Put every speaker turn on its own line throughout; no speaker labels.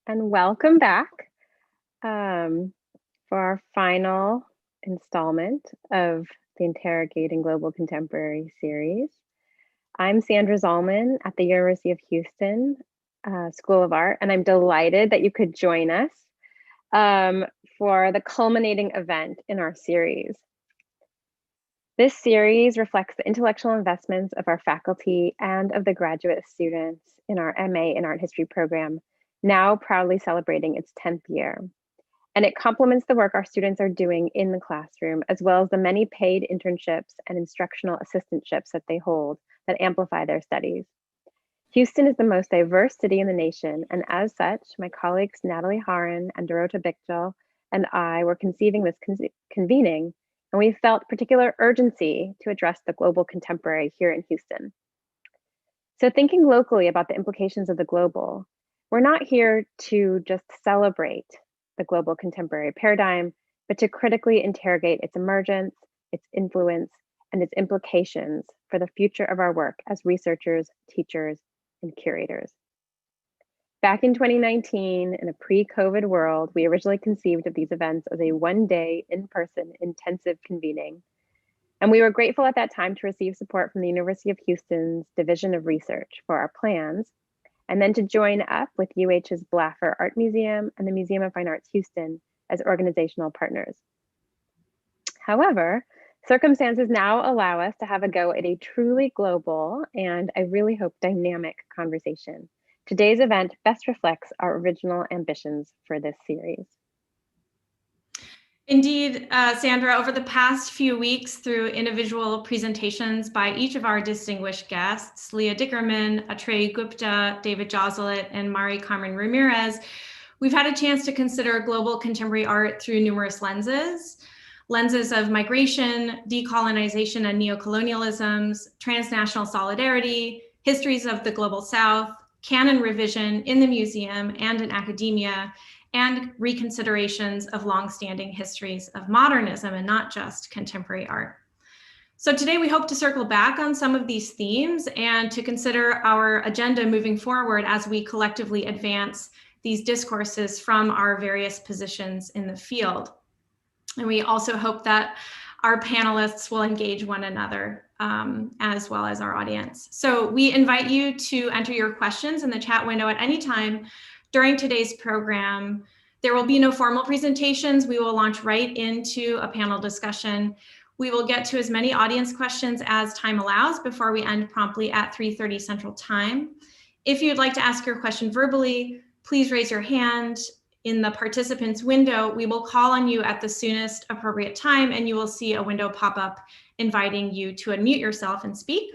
and welcome back for our final installment of the Interrogating Global Contemporary series. I'm Sandra Zalman at the University of Houston School of Art, and I'm delighted that you could join us for the culminating event in our series. This series reflects the intellectual investments of our faculty and of the graduate students in our MA in Art History program, now proudly celebrating its 10th year. And it complements the work our students are doing in the classroom, as well as the many paid internships and instructional assistantships that they hold that amplify their studies. Houston is the most diverse city in the nation, and as such, my colleagues Natalie Haran and Dorota Bichel and I were conceiving this convening, and we felt particular urgency to address the global contemporary here in Houston. So thinking locally about the implications of the global, we're not here to just celebrate the global contemporary paradigm, but to critically interrogate its emergence, its influence, and its implications for the future of our work as researchers, teachers, and curators. Back in 2019, in a pre-COVID world, we originally conceived of these events as a one-day, in-person, intensive convening. And we were grateful at that time to receive support from the University of Houston's Division of Research for our plans, and then to join up with UH's Blaffer Art Museum and the Museum of Fine Arts Houston as organizational partners. However, circumstances now allow us to have a go at a truly global and I really hope dynamic conversation. Today's event best reflects our original ambitions for this series.
Indeed, Sandra, over the past few weeks through individual presentations by each of our distinguished guests, Leah Dickerman, Atreyu Gupta, David Jozelet, and Mari Carmen Ramirez, we've had a chance to consider global contemporary art through numerous lenses of migration, decolonization and neocolonialisms, transnational solidarity, histories of the global South, canon revision in the museum and in academia, and reconsiderations of longstanding histories of modernism and not just contemporary art. So today we hope to circle back on some of these themes and to consider our agenda moving forward as we collectively advance these discourses from our various positions in the field. And we also hope that our panelists will engage one another as well as our audience. So we invite you to enter your questions in the chat window at any time during today's program. There will be no formal presentations. We will launch right into a panel discussion. We will get to as many audience questions as time allows before we end promptly at 3:30 Central Time. If you'd like to ask your question verbally, please raise your hand in the participants window. We will call on you at the soonest appropriate time, and you will see a window pop up inviting you to unmute yourself and speak.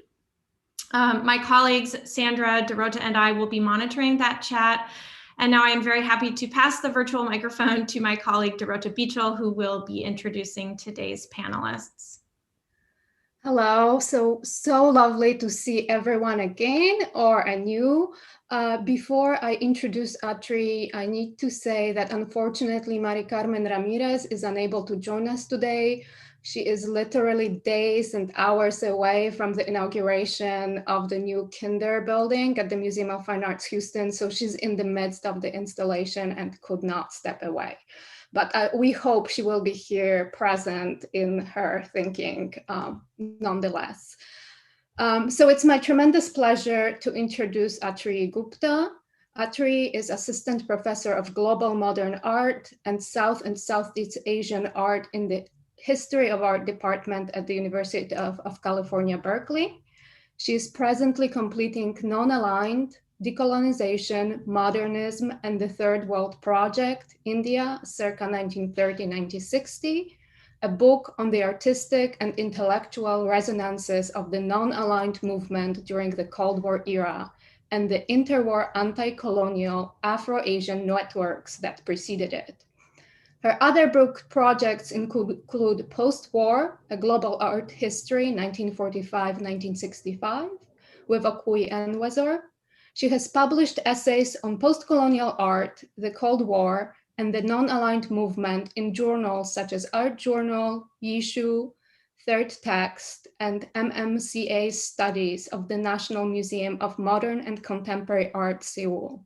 My colleagues, Sandra, Dorota, and I will be monitoring that chat. And now I am very happy to pass the virtual microphone to my colleague, Dorota Bichel, who will be introducing today's panelists.
Hello, so lovely to see everyone again or anew. Before I introduce Atri, I need to say that unfortunately, Mari Carmen Ramirez is unable to join us today. She is literally days and hours away from the inauguration of the new Kinder building at the Museum of Fine Arts Houston. So she's in the midst of the installation and could not step away. But we hope she will be here present in her thinking nonetheless. So it's my tremendous pleasure to introduce Atreyu Gupta. Atreyu is Assistant Professor of Global Modern Art and South and Southeast Asian Art in the History of Art Department at the University of California, Berkeley. She is presently completing Non-Aligned, Decolonization, Modernism, and the Third World Project, India, circa 1930-1960, a book on the artistic and intellectual resonances of the non-aligned movement during the Cold War era and the interwar anti-colonial Afro-Asian networks that preceded it. Her other book projects include Post-War, A Global Art History, 1945-1965, with Okui Enwezor. She has published essays on post-colonial art, the Cold War, and the non-aligned movement in journals such as Art Journal, Yishu, Third Text, and MMCA Studies of the National Museum of Modern and Contemporary Art, Seoul.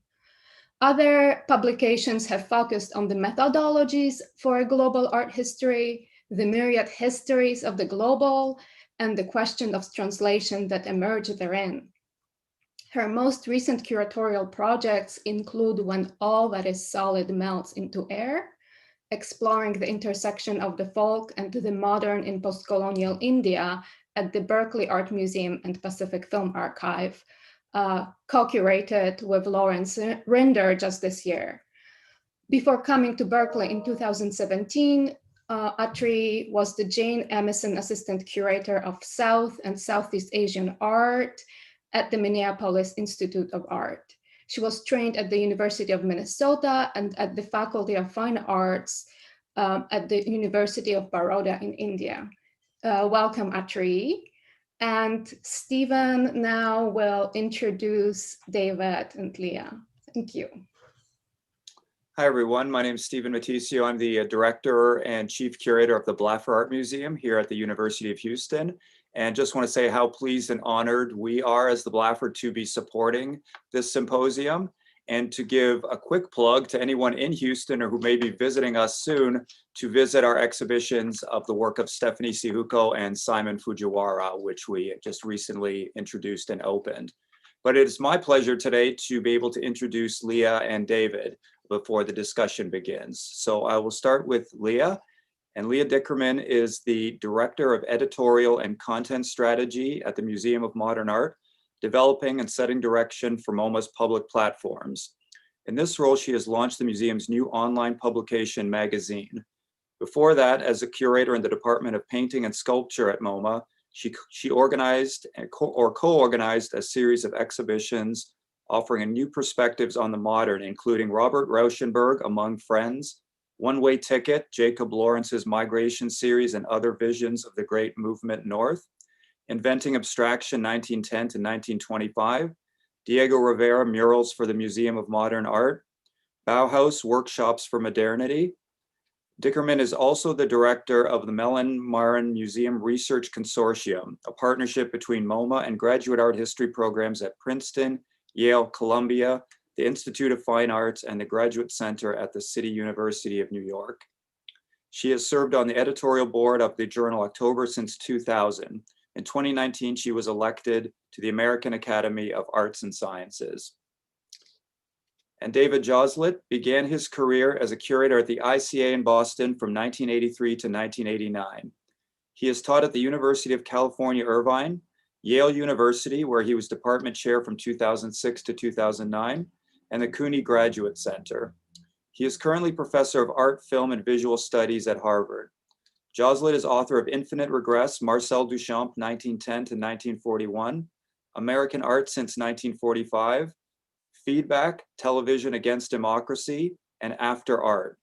Other publications have focused on the methodologies for global art history, the myriad histories of the global, and the question of translation that emerge therein. Her most recent curatorial projects include When All That Is Solid Melts into Air, exploring the intersection of the folk and the modern in post-colonial India at the Berkeley Art Museum and Pacific Film Archive, co-curated with Lawrence Rinder just this year. Before coming to Berkeley in 2017, Atri was the Jane Emerson Assistant Curator of South and Southeast Asian Art at the Minneapolis Institute of Art. She was trained at the University of Minnesota and at the Faculty of Fine Arts at the University of Baroda in India. Welcome, Atri. And Stephen now will introduce David and Leah. Thank you.
Hi, everyone. My name is Stephen Matticio. I'm the director and chief curator of the Blaffer Art Museum here at the University of Houston. And just want to say how pleased and honored we are as the Blaffer to be supporting this symposium, and to give a quick plug to anyone in Houston or who may be visiting us soon to visit our exhibitions of the work of Stephanie Sihuko and Simon Fujiwara, which we just recently introduced and opened. But it is my pleasure today to be able to introduce Leah and David before the discussion begins. So I will start with Leah. And Leah Dickerman is the Director of Editorial and Content Strategy at the Museum of Modern Art, developing and setting direction for MoMA's public platforms. In this role, she has launched the museum's new online publication, Magazine. Before that, as a curator in the Department of Painting and Sculpture at MoMA, she organized or co-organized a series of exhibitions offering new perspectives on the modern, including Robert Rauschenberg, Among Friends, One Way Ticket, Jacob Lawrence's Migration Series and Other Visions of the Great Movement North, Inventing Abstraction 1910 to 1925, Diego Rivera Murals for the Museum of Modern Art, Bauhaus Workshops for Modernity. Dickerman is also the director of the Mellon Marin Museum Research Consortium, a partnership between MoMA and graduate art history programs at Princeton, Yale, Columbia, the Institute of Fine Arts, and the Graduate Center at the City University of New York. She has served on the editorial board of the journal October since 2000. In 2019, she was elected to the American Academy of Arts and Sciences. And David Joslet began his career as a curator at the ICA in Boston from 1983 to 1989. He has taught at the University of California, Irvine, Yale University, where he was department chair from 2006 to 2009, and the Cooney Graduate Center. He is currently professor of art, film, and visual studies at Harvard. Joslet is author of Infinite Regress, Marcel Duchamp, 1910 to 1941, American Art Since 1945, Feedback, Television Against Democracy, and After Art.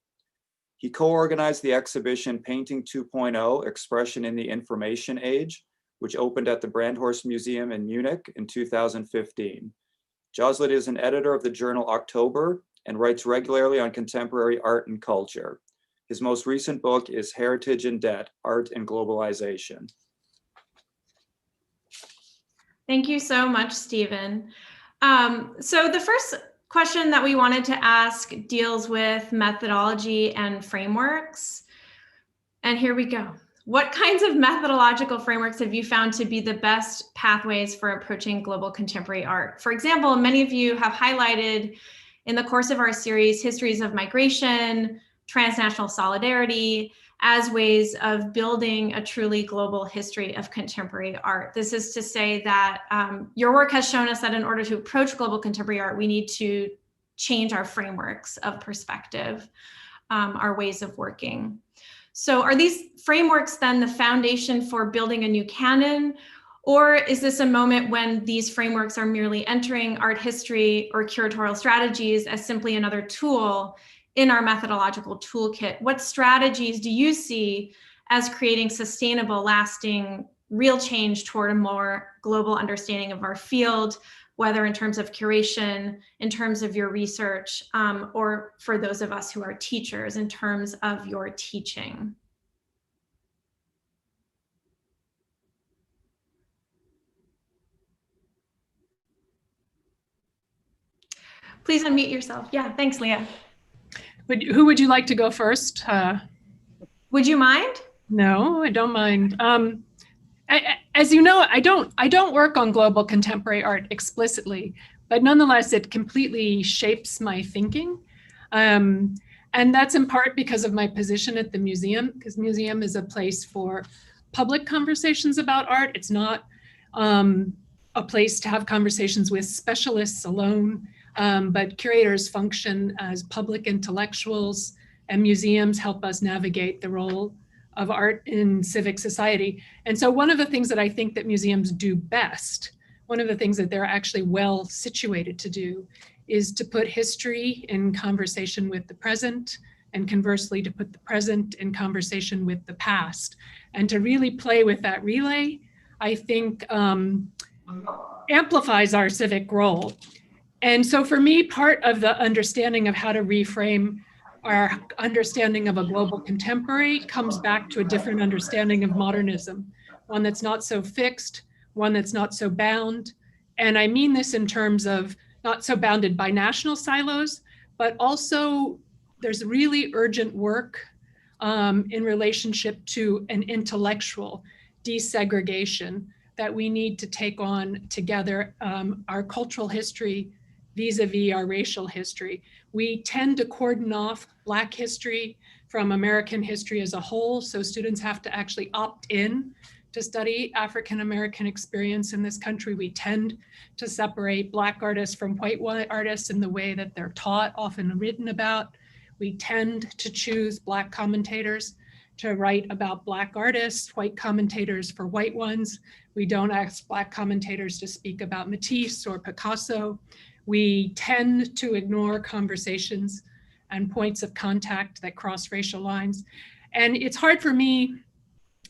He co-organized the exhibition Painting 2.0, Expression in the Information Age, which opened at the Brandhorst Museum in Munich in 2015. Joslet is an editor of the journal October and writes regularly on contemporary art and culture. His most recent book is Heritage and Debt, Art and Globalization.
Thank you so much, Stephen. So the first question that we wanted to ask deals with methodology and frameworks. And here we go. What kinds of methodological frameworks have you found to be the best pathways for approaching global contemporary art? For example, many of you have highlighted in the course of our series, histories of migration, transnational solidarity, as ways of building a truly global history of contemporary art. This is to say that your work has shown us that in order to approach global contemporary art, we need to change our frameworks of perspective, our ways of working. So are these frameworks then the foundation for building a new canon? Or is this a moment when these frameworks are merely entering art history or curatorial strategies as simply another tool in our methodological toolkit? What strategies do you see as creating sustainable, lasting, real change toward a more global understanding of our field, whether in terms of curation, in terms of your research, or for those of us who are teachers, in terms of your teaching? Please unmute yourself. Yeah, thanks, Leah.
Who would you like to go first?
Would you mind?
No, I don't mind. As you know, I don't work on global contemporary art explicitly, but nonetheless, it completely shapes my thinking. And that's in part because of my position at the museum, because museum is a place for public conversations about art. It's not a place to have conversations with specialists alone, but curators function as public intellectuals, and museums help us navigate the role of art in civic society. And so one of the things that I think that museums do best, one of the things that they're actually well situated to do, is to put history in conversation with the present, and conversely to put the present in conversation with the past. And to really play with that relay, I think amplifies our civic role. And so for me, part of the understanding of how to reframe our understanding of a global contemporary comes back to a different understanding of modernism, one that's not so fixed, one that's not so bound. And I mean this in terms of not so bounded by national silos, but also there's really urgent work in relationship to an intellectual desegregation that we need to take on together, our cultural history vis-a-vis our racial history. We tend to cordon off Black history from American history as a whole, so students have to actually opt in to study African-American experience in this country. We tend to separate Black artists from white artists in the way that they're taught, often written about. We tend to choose Black commentators to write about Black artists, white commentators for white ones. We don't ask Black commentators to speak about Matisse or Picasso. We tend to ignore conversations and points of contact that cross racial lines. And it's hard for me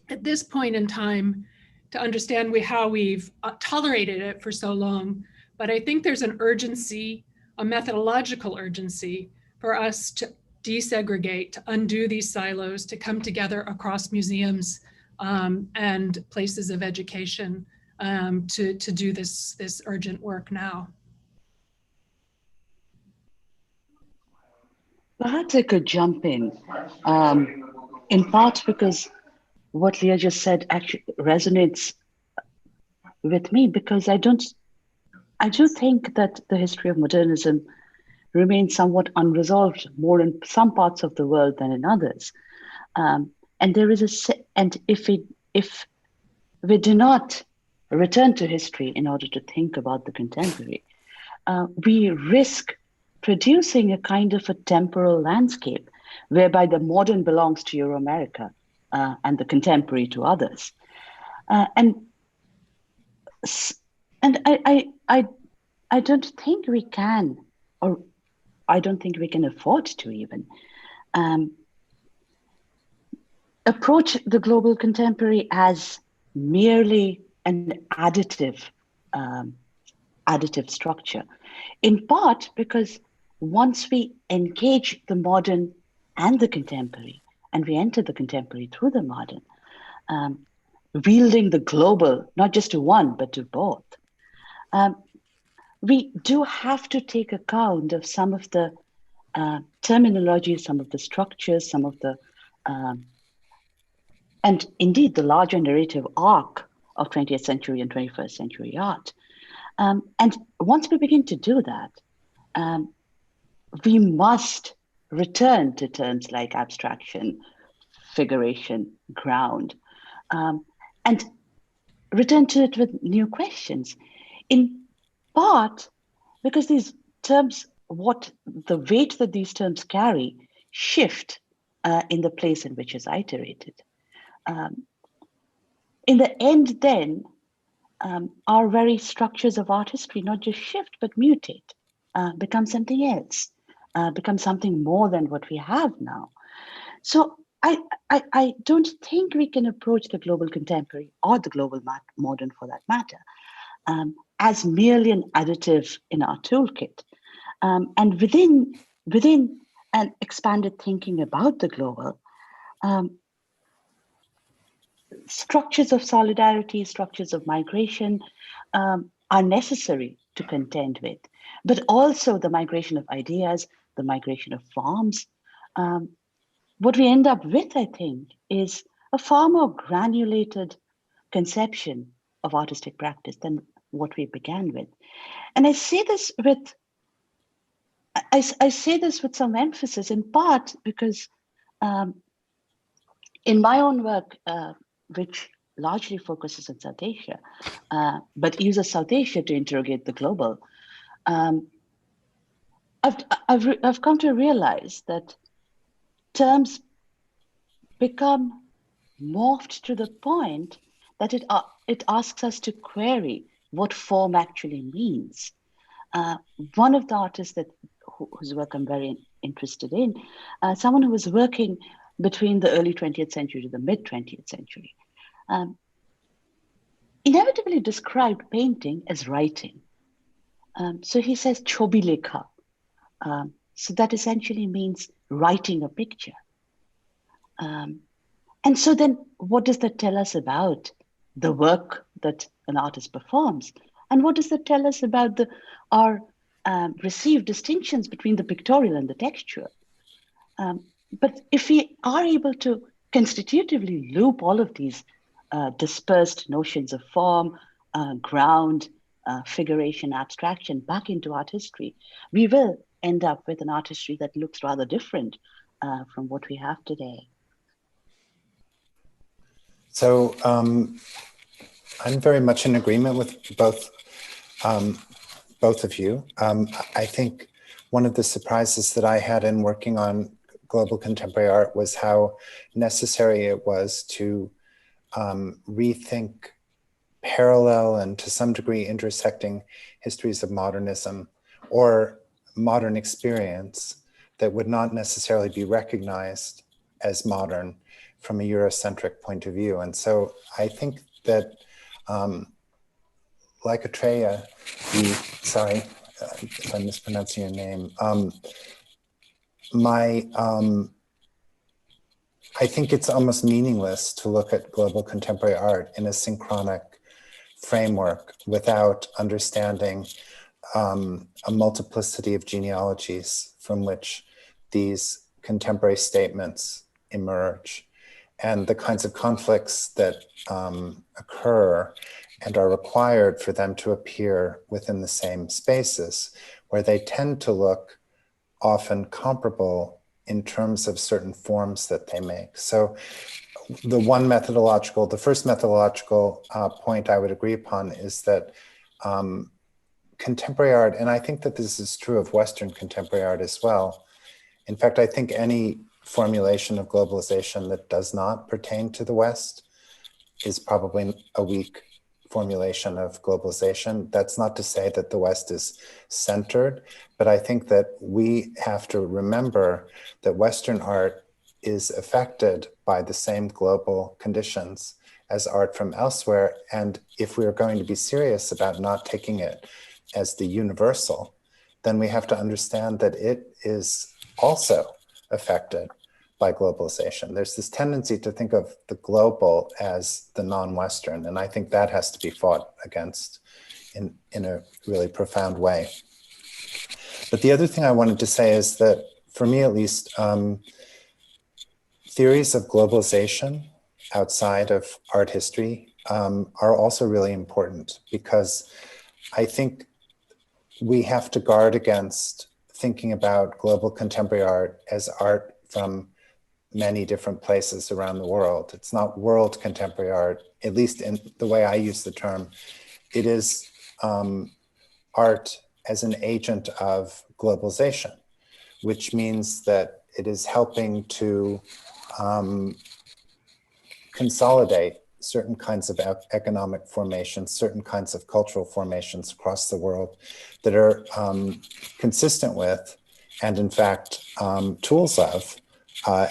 at this point in time to understand how we've tolerated it for so long. But I think there's an urgency, a methodological urgency for us to desegregate, to undo these silos, to come together across museums and places of education to do this urgent work now.
Perhaps I could jump in part because what Leah just said actually resonates with me, because I do think that the history of modernism remains somewhat unresolved, more in some parts of the world than in others. And if we do not return to history in order to think about the contemporary, we risk producing a kind of a temporal landscape whereby the modern belongs to Euro-America and the contemporary to others. And I don't think we can, or I don't think we can afford to even approach the global contemporary as merely an additive structure, in part because once we engage the modern and the contemporary, and we enter the contemporary through the modern, wielding the global, not just to one, but to both, we do have to take account of some of the terminology, some of the structures, some of the, and indeed the larger narrative arc of 20th century and 21st century art. And once we begin to do that, we must return to terms like abstraction, figuration, ground, and return to it with new questions. In part because these terms, what the weight that these terms carry shift in the place in which is iterated. In the end then, our very structures of art history not just shift, but mutate, become something else, become something more than what we have now. So I don't think we can approach the global contemporary or the global modern for that matter as merely an additive in our toolkit. And within an expanded thinking about the global, structures of solidarity, structures of migration are necessary to contend with, but also the migration of ideas, the migration of forms. What we end up with, I think, is a far more granulated conception of artistic practice than what we began with. And I say this with some emphasis, in part because in my own work, which largely focuses on South Asia, but uses South Asia to interrogate the global, I've come to realize that terms become morphed to the point that it asks us to query what form actually means. One of the artists whose work I'm very interested in, someone who was working between the early 20th century to the mid 20th century, inevitably described painting as writing. So he says chobi lekha. So that essentially means writing a picture. And so then what does that tell us about the work that an artist performs? And what does that tell us about our received distinctions between the pictorial and the textual? But if we are able to constitutively loop all of these dispersed notions of form, ground, figuration, abstraction back into art history, we will end up with an art history that looks rather different from what we have today.
So I'm very much in agreement with both of you. I think one of the surprises that I had in working on global contemporary art was how necessary it was to rethink parallel and to some degree intersecting histories of modernism or modern experience that would not necessarily be recognized as modern from a Eurocentric point of view. And so I think that like Atreya, sorry if I'm mispronouncing your name, I think it's almost meaningless to look at global contemporary art in a synchronic framework without understanding a multiplicity of genealogies from which these contemporary statements emerge and the kinds of conflicts that occur and are required for them to appear within the same spaces, where they tend to look often comparable in terms of certain forms that they make. So the first methodological point I would agree upon is that contemporary art, and I think that this is true of Western contemporary art as well. In fact, I think any formulation of globalization that does not pertain to the West is probably a weak formulation of globalization. That's not to say that the West is centered, but I think that we have to remember that Western art is affected by the same global conditions as art from elsewhere. And if we're going to be serious about not taking it as the universal, then we have to understand that it is also affected by globalization. There's this tendency to think of the global as the non-Western, and I think that has to be fought against in a really profound way. But the other thing I wanted to say is that, for me at least, theories of globalization outside of art history are also really important, because I think we have to guard against thinking about global contemporary art as art from many different places around the world. It's not world contemporary art, at least in the way I use the term. It is art as an agent of globalization, which means that it is helping to consolidate certain kinds of economic formations, certain kinds of cultural formations across the world that are consistent with, and in fact, tools of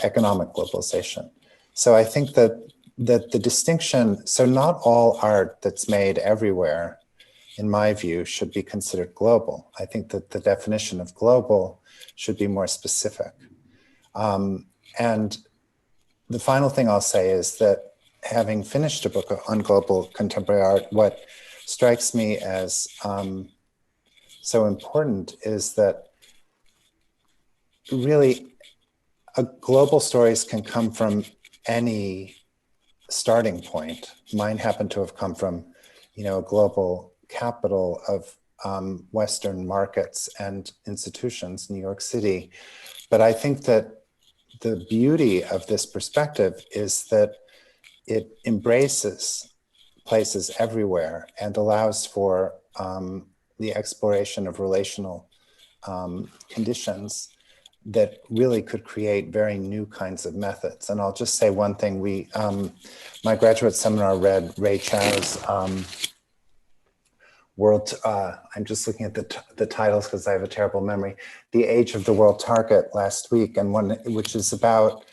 economic globalization. So I think that the distinction, so not all art that's made everywhere, in my view, should be considered global. I think that the definition of global should be more specific. And the final thing I'll say is that, having finished a book on global contemporary art, what strikes me as so important is that really global stories can come from any starting point. Mine happened to have come from, a global capital of Western markets and institutions, New York City. But I think that the beauty of this perspective is that it embraces places everywhere and allows for the exploration of relational conditions that really could create very new kinds of methods. And I'll just say one thing. My graduate seminar read Ray Chow's I'm just looking at the titles because I have a terrible memory, The Age of the World Target last week, and one which is about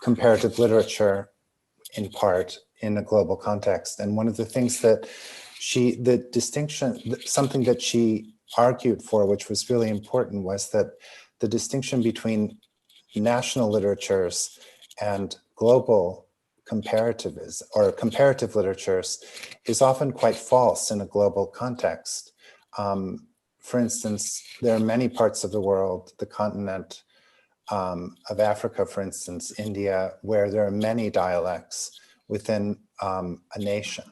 comparative literature in part in a global context. And one of the things that something that she argued for, which was really important, was that the distinction between national literatures and global comparativism or comparative literatures is often quite false in a global context. For instance, there are many parts of the world, the continent of Africa, for instance, India, where there are many dialects within a nation.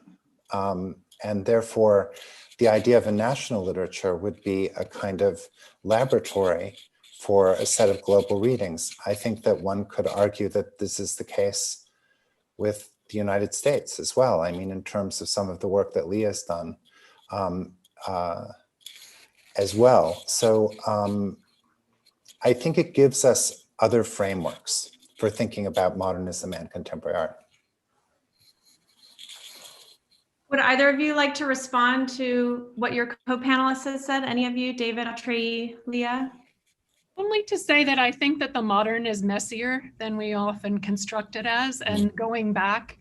And therefore, the idea of a national literature would be a kind of laboratory for a set of global readings. I think that one could argue that this is the case with the United States as well. I mean, in terms of some of the work that Leah's done as well. So I think it gives us other frameworks for thinking about modernism and contemporary art.
Would either of you like to respond to what your co-panelists has said? Any of you, David, Autry, Leah?
Only to say that I think that the modern is messier than we often construct it as, and going back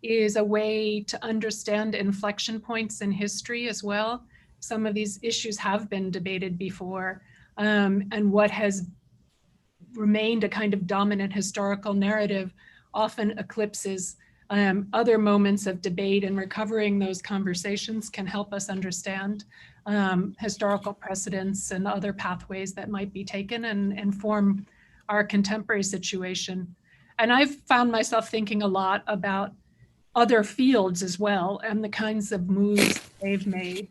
is a way to understand inflection points in history as well. Some of these issues have been debated before, and what has remained a kind of dominant historical narrative often eclipses other moments of debate, and recovering those conversations can help us understand historical precedents and other pathways that might be taken and inform our contemporary situation. And I've found myself thinking a lot about other fields as well and the kinds of moves they've made,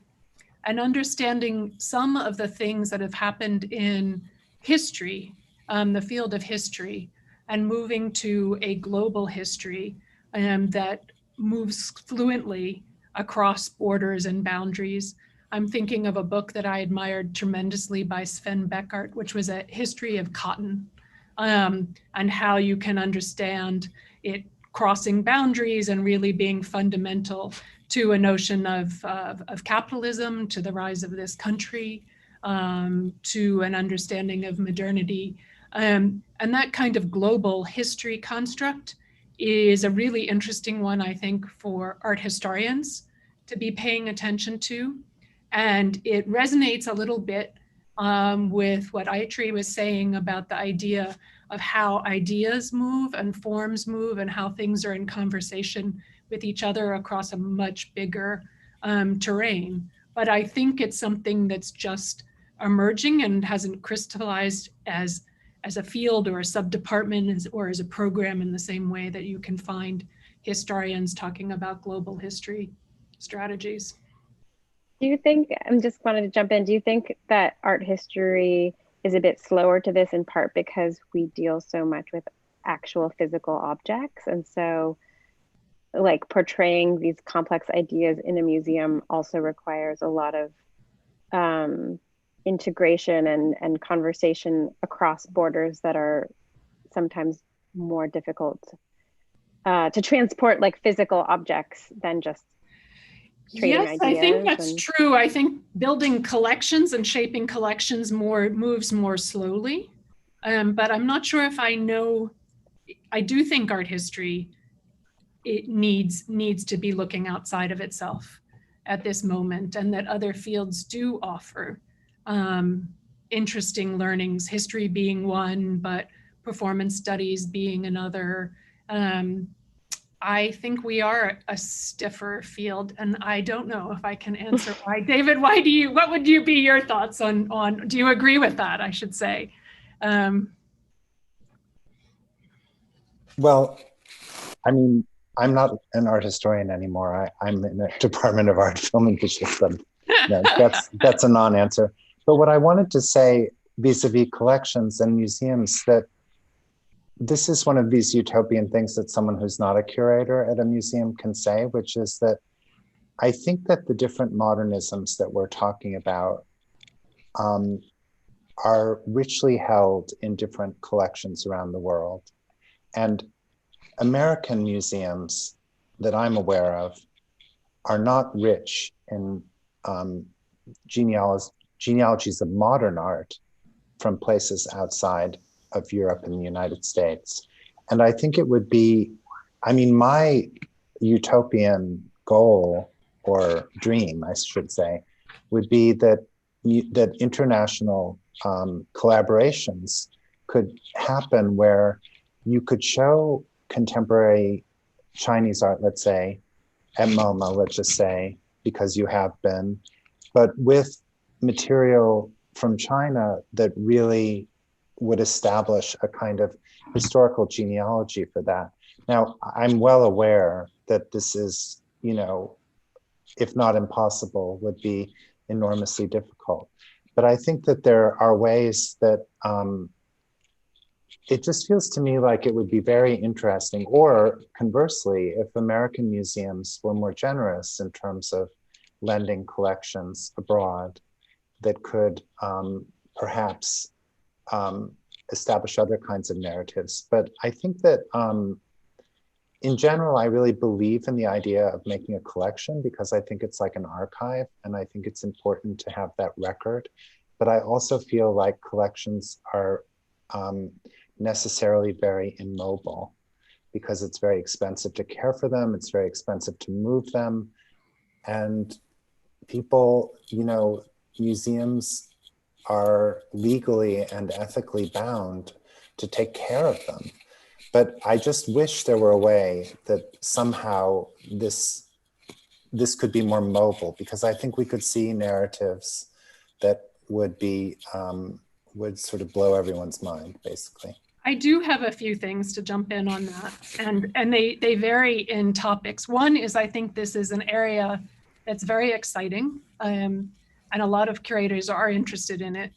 and understanding some of the things that have happened in history, the field of history, and moving to a global history that moves fluently across borders and boundaries. I'm thinking of a book that I admired tremendously by Sven Beckert, which was a history of cotton, and how you can understand it crossing boundaries and really being fundamental to a notion of capitalism, to the rise of this country, to an understanding of modernity. And that kind of global history construct is a really interesting one, I think, for art historians to be paying attention to. And it resonates a little bit with what Autry was saying about the idea of how ideas move and forms move and how things are in conversation with each other across a much bigger terrain. But I think it's something that's just emerging and hasn't crystallized as a field or a sub-department or as a program in the same way that you can find historians talking about global history strategies.
Do you think, I'm just wanted to jump in, do you think that art history is a bit slower to this in part because we deal so much with actual physical objects? And so like portraying these complex ideas in a museum also requires a lot of integration and conversation across borders that are sometimes more difficult to transport, like physical objects, than just trading ideas.
I think that's true. I think building collections and shaping collections moves more slowly. But I'm not sure if I know, I do think art history, it needs to be looking outside of itself at this moment, and that other fields do offer interesting learnings, history being one, but performance studies being another, I think we are a stiffer field, and I don't know if I can answer why. David, what would be your thoughts on, do you agree with that, I should say?
Well, I mean, I'm not an art historian anymore. I'm in the Department of Art, Film, and Visual Studies. No, that's a non-answer. But what I wanted to say vis-a-vis collections and museums, that this is one of these utopian things that someone who's not a curator at a museum can say, which is that I think that the different modernisms that we're talking about are richly held in different collections around the world. And American museums that I'm aware of are not rich in genealogies of modern art from places outside of Europe and the United States. And I think it would be, I mean, my utopian goal or dream, I should say, would be that international collaborations could happen where you could show contemporary Chinese art, let's say, at MoMA, let's just say, because you have been, but with material from China that really would establish a kind of historical genealogy for that. Now, I'm well aware that this is, you know, if not impossible, would be enormously difficult. But I think that there are ways that it just feels to me like it would be very interesting, or conversely, if American museums were more generous in terms of lending collections abroad that could perhaps establish other kinds of narratives. But I think that in general, I really believe in the idea of making a collection because I think it's like an archive, and I think it's important to have that record. But I also feel like collections are necessarily very immobile because it's very expensive to care for them, it's very expensive to move them. And people, you know, museums are legally and ethically bound to take care of them. But I just wish there were a way that somehow this could be more mobile, because I think we could see narratives that would be, would sort of blow everyone's mind, basically.
I do have a few things to jump in on that, and they vary in topics. One is, I think this is an area that's very exciting, and a lot of curators are interested in it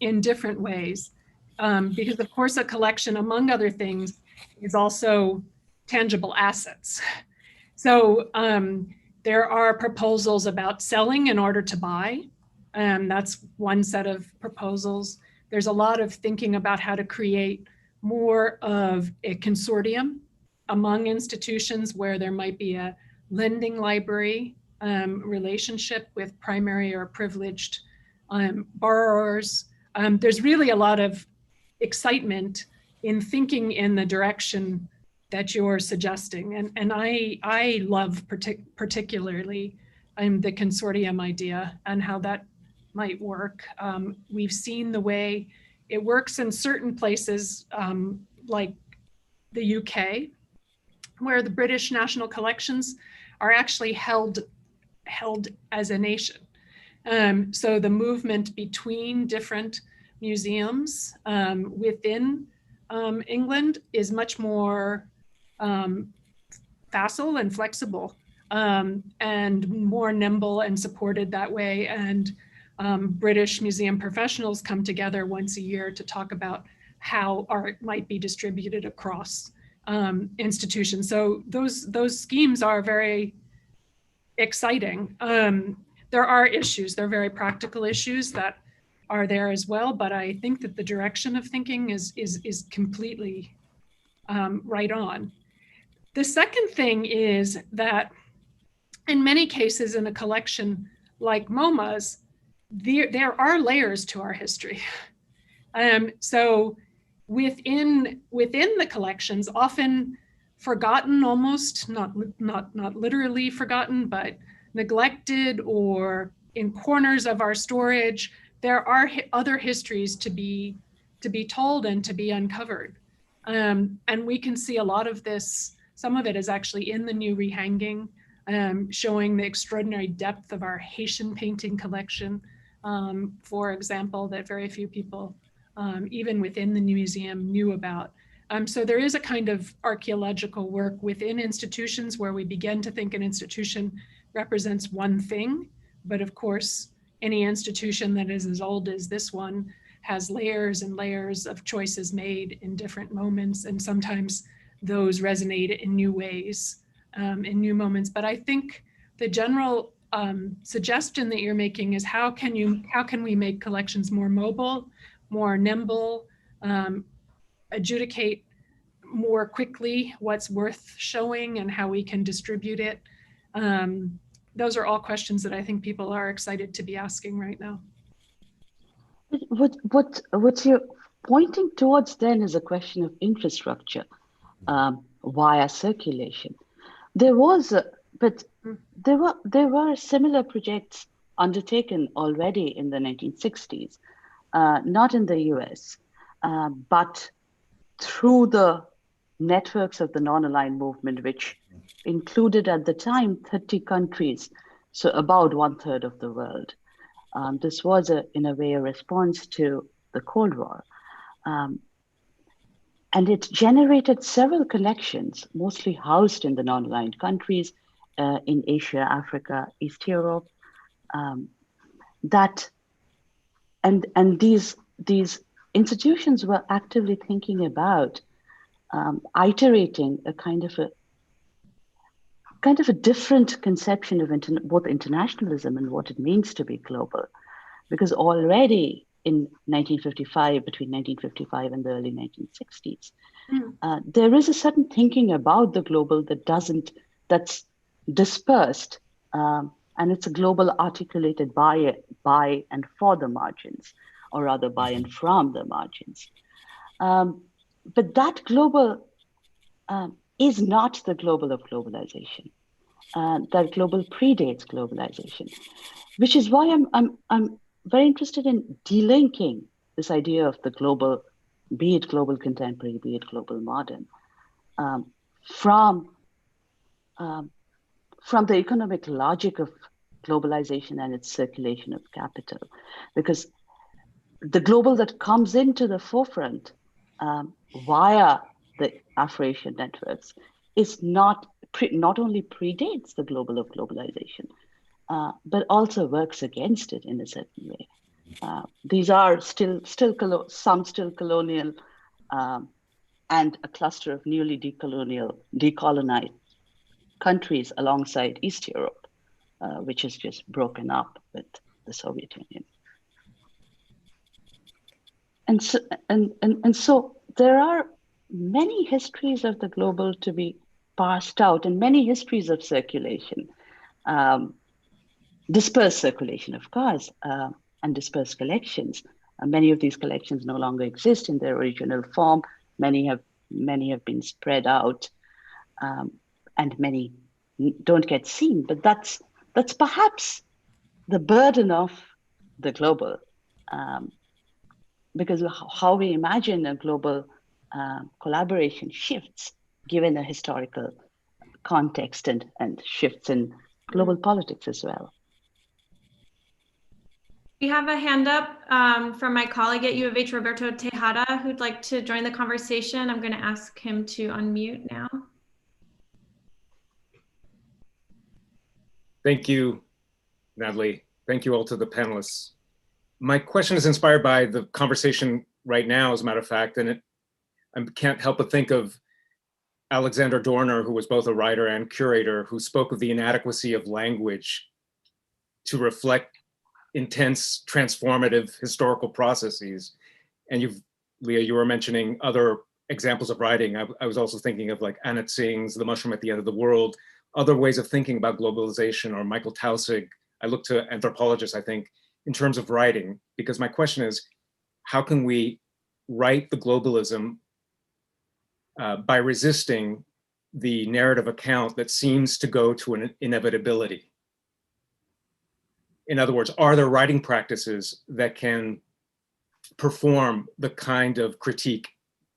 in different ways. Because of course, a collection, among other things, is also tangible assets. So there are proposals about selling in order to buy. That's one set of proposals. There's a lot of thinking about how to create more of a consortium among institutions where there might be a lending library relationship with primary or privileged borrowers. There's really a lot of excitement in thinking in the direction that you're suggesting. And I love particularly the consortium idea and how that might work. We've seen the way it works in certain places like the UK, where the British national collections are actually held as a nation. So the movement between different museums within England is much more facile and flexible and more nimble and supported that way. And British museum professionals come together once a year to talk about how art might be distributed across institutions. So those schemes are very exciting. There are issues, there are very practical issues that are there as well, but I think that the direction of thinking is completely right on. The second thing is that in many cases in a collection like MoMA's, there are layers to our history. So within the collections, often forgotten, almost not literally forgotten, but neglected or in corners of our storage, there are other histories to be told and to be uncovered. And we can see a lot of this Some of it is actually in the new rehanging, showing the extraordinary depth of our Haitian painting collection, for example, that very few people, even within the museum, knew about. So there is a kind of archaeological work within institutions where we begin to think an institution represents one thing, but of course, any institution that is as old as this one has layers and layers of choices made in different moments, and sometimes those resonate in new ways, in new moments. But I think the general suggestion that you're making is how can we make collections more mobile, more nimble, adjudicate more quickly what's worth showing and how we can distribute it. Those are all questions that I think people are excited to be asking right now.
What you're pointing towards then is a question of infrastructure via circulation. There were similar projects undertaken already in the 1960s, not in the US, but through the networks of the non-aligned movement, which included at the time 30 countries, so about 1/3 of the world. This was, in a way, a response to the Cold War. And it generated several collections, mostly housed in the non-aligned countries, in Asia, Africa, East Europe, and these institutions were actively thinking about iterating a kind of a different conception of both internationalism and what it means to be global, because already in 1955, between 1955 and the early 1960s, there is a certain thinking about the global that's dispersed, and it's a global articulated by and for the margins, or rather by and from the margins. But that global is not the global of globalization. That global predates globalization, which is why I'm very interested in delinking this idea of the global, be it global contemporary, be it global modern, from the economic logic of globalization and its circulation of capital, because the global that comes into the forefront via the Afro-Asian networks is not only predates the global of globalization, but also works against it in a certain way. These are still colonial, and a cluster of newly decolonized countries alongside East Europe, which is just broken up with the Soviet Union. And so there are many histories of the global to be parsed out, and many histories of circulation, dispersed circulation, of course, and dispersed collections. Many of these collections no longer exist in their original form. Many have been spread out, and many don't get seen. But that's perhaps the burden of the global, because how we imagine a global collaboration shifts given a historical context and shifts in global politics as well.
We have a hand up from my colleague at U of H, Roberto Tejada, who'd like to join the conversation. I'm going to ask him to unmute now.
Thank you, Natalie. Thank you all to the panelists. My question is inspired by the conversation right now, as a matter of fact, and I can't help but think of Alexander Dorner, who was both a writer and curator, who spoke of the inadequacy of language to reflect intense, transformative historical processes. And Leah, you were mentioning other examples of writing. I was also thinking of like Anat Singh's The Mushroom at the End of the World, other ways of thinking about globalization, or Michael Taussig. I look to anthropologists, I think, in terms of writing, because my question is, how can we write the globalism by resisting the narrative account that seems to go to an inevitability? In other words, are there writing practices that can perform the kind of critique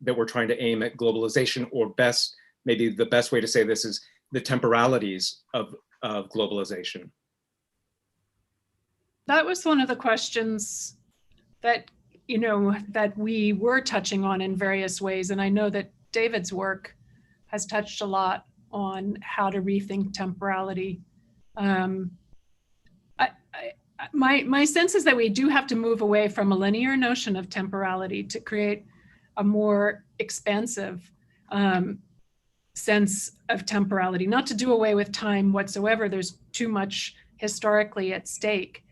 that we're trying to aim at globalization, or best maybe the best way to say this is the temporalities of globalization?
That was one of the questions that, that we were touching on in various ways. And I know that David's work has touched a lot on how to rethink temporality. My sense is that we do have to move away from a linear notion of temporality to create a more expansive sense of temporality, not to do away with time whatsoever. There's too much historically at stake.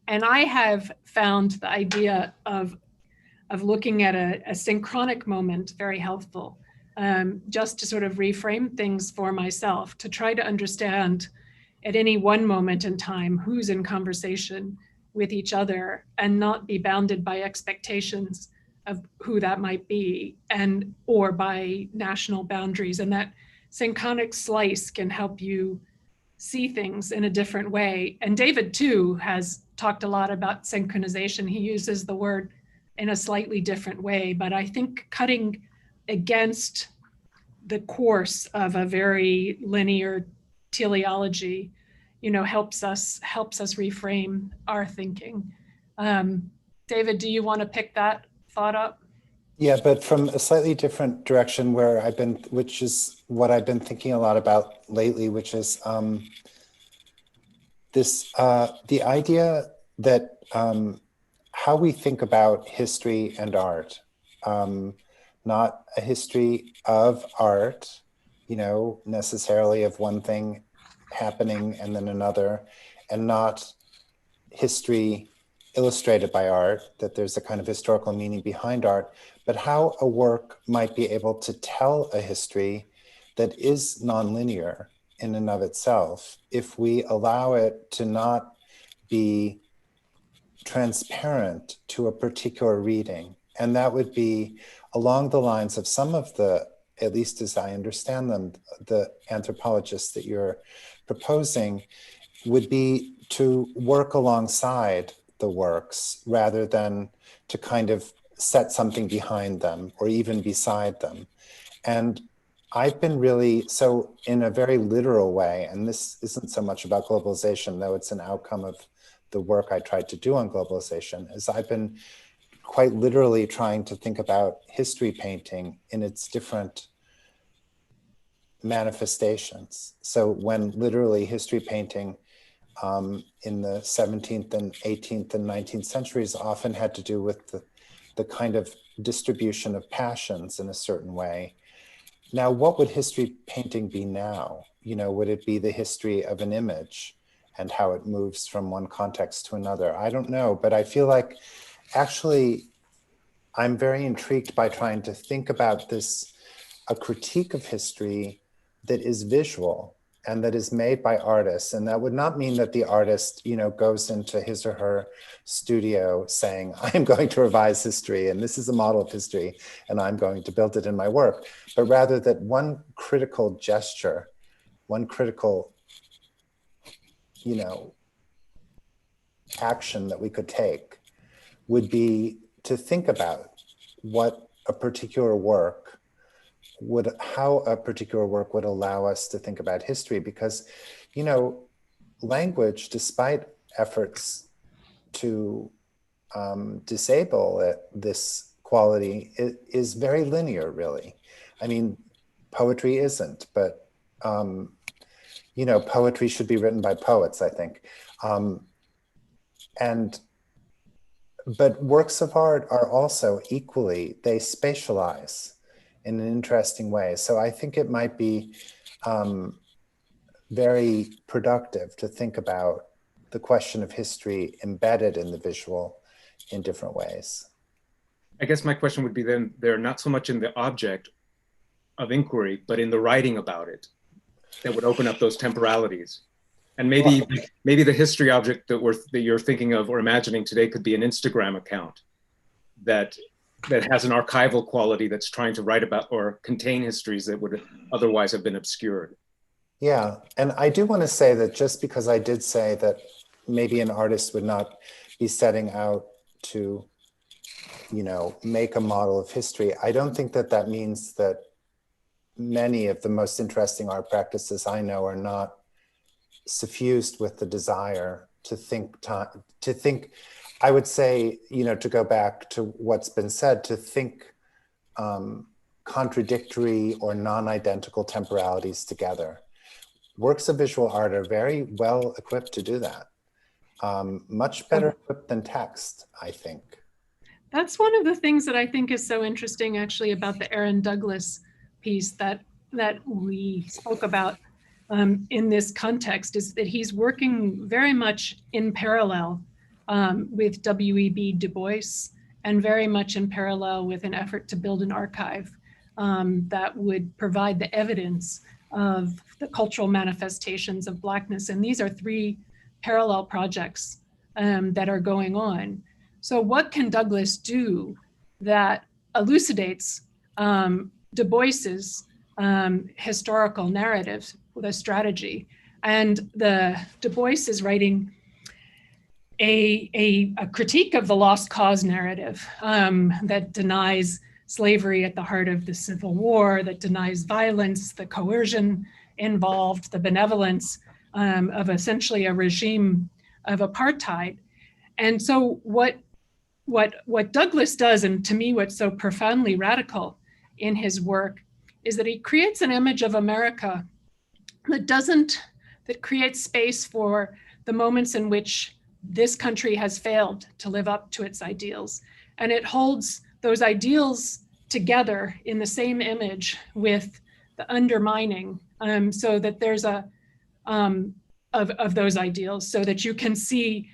And I have found the idea of looking at a synchronic moment very helpful, just to sort of reframe things for myself, to try to understand at any one moment in time who's in conversation with each other and not be bounded by expectations of who that might be or by national boundaries. And that synchronic slice can help you see things in a different way. And David too has talked a lot about synchronization. He uses the word in a slightly different way, but I think cutting against the course of a very linear teleology, helps us reframe our thinking. David, do you want to pick that thought up?
Yeah, but from a slightly different direction which is what I've been thinking a lot about lately, which is the idea that how we think about history and art, not a history of art, necessarily of one thing happening and then another, and not history illustrated by art, that there's a kind of historical meaning behind art, but how a work might be able to tell a history that is nonlinear in and of itself, if we allow it to not be transparent to a particular reading. And that would be along the lines of some of the, at least as I understand them, the anthropologists that you're proposing, would be to work alongside the works rather than to kind of set something behind them or even beside them. And I've been really, so in a very literal way, and this isn't so much about globalization, though it's an outcome of the work I tried to do on globalization, is I've been quite literally trying to think about history painting in its different manifestations. So when literally history painting in the 17th and 18th and 19th centuries often had to do with the kind of distribution of passions in a certain way. Now, what would history painting be now? Would it be the history of an image and how it moves from one context to another? I don't know, but I feel like actually I'm very intrigued by trying to think about this, a critique of history that is visual and that is made by artists. And that would not mean that the artist, goes into his or her studio saying, I'm going to revise history and this is a model of history and I'm going to build it in my work, but rather that one critical gesture, one critical, action that we could take would be to think about what a particular work how a particular work would allow us to think about history, because, language, despite efforts to disable this quality, is very linear, really. I mean, poetry isn't, but, poetry should be written by poets, I think. But works of art are also equally, they spatialize in an interesting way. So I think it might be very productive to think about the question of history embedded in the visual in different ways.
I guess my question would be then, they're not so much in the object of inquiry, but in the writing about it that would open up those temporalities. And maybe the history object that you're thinking of or imagining today could be an Instagram account that has an archival quality that's trying to write about or contain histories that would otherwise have been obscured.
Yeah, and I do want to say that just because I did say that maybe an artist would not be setting out to, make a model of history, I don't think that means that many of the most interesting art practices I know are not suffused with the desire to think, I would say, to go back to what's been said, to think contradictory or non-identical temporalities together. Works of visual art are very well equipped to do that. Much better equipped than text, I think.
That's one of the things that I think is so interesting actually about the Aaron Douglas piece that we spoke about in this context, is that he's working very much in parallel with W.E.B. Du Bois, and very much in parallel with an effort to build an archive that would provide the evidence of the cultural manifestations of Blackness. And these are three parallel projects that are going on. So what can Douglas do that elucidates Du Bois's historical narrative with a strategy? And Du Bois is writing a critique of the lost cause narrative that denies slavery at the heart of the Civil War, that denies violence, the coercion involved, the benevolence of essentially a regime of apartheid. And so what Douglas does, and to me what's so profoundly radical in his work, is that he creates an image of America that creates space for the moments in which this country has failed to live up to its ideals. And it holds those ideals together in the same image with the undermining, so that there's of those ideals, so that you can see,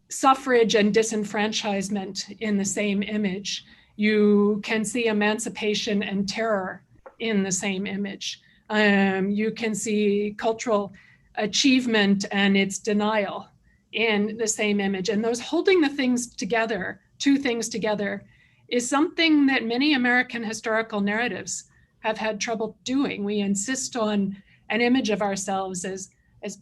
suffrage and disenfranchisement in the same image. You can see emancipation and terror in the same image. You can see cultural achievement and its denial in the same image. And those holding the things together, two things together, is something that many American historical narratives have had trouble doing. We insist on an image of ourselves as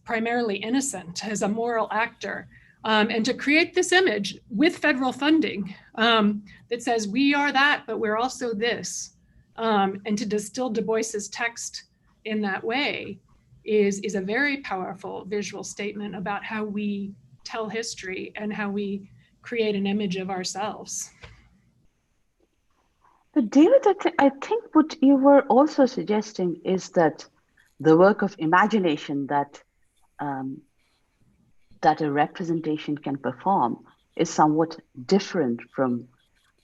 primarily innocent, as a moral actor. And to create this image with federal funding that says we are that, but we're also this, and to distill Du Bois's text in that way is a very powerful visual statement about how we tell history and how we create an image of ourselves.
But David, I think what you were also suggesting is that the work of imagination that a representation can perform is somewhat different from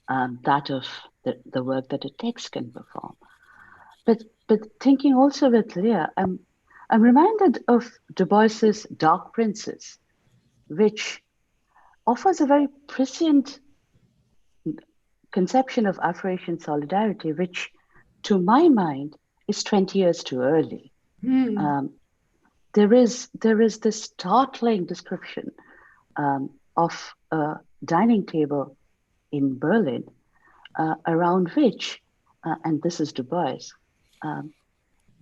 that of the work that a text can perform. But thinking also with Leah, I'm reminded of Du Bois's Dark Princes, which offers a very prescient conception of Afro-Asian solidarity, which to my mind is 20 years too early. There is this startling description of a dining table in Berlin around which, and this is Du Bois,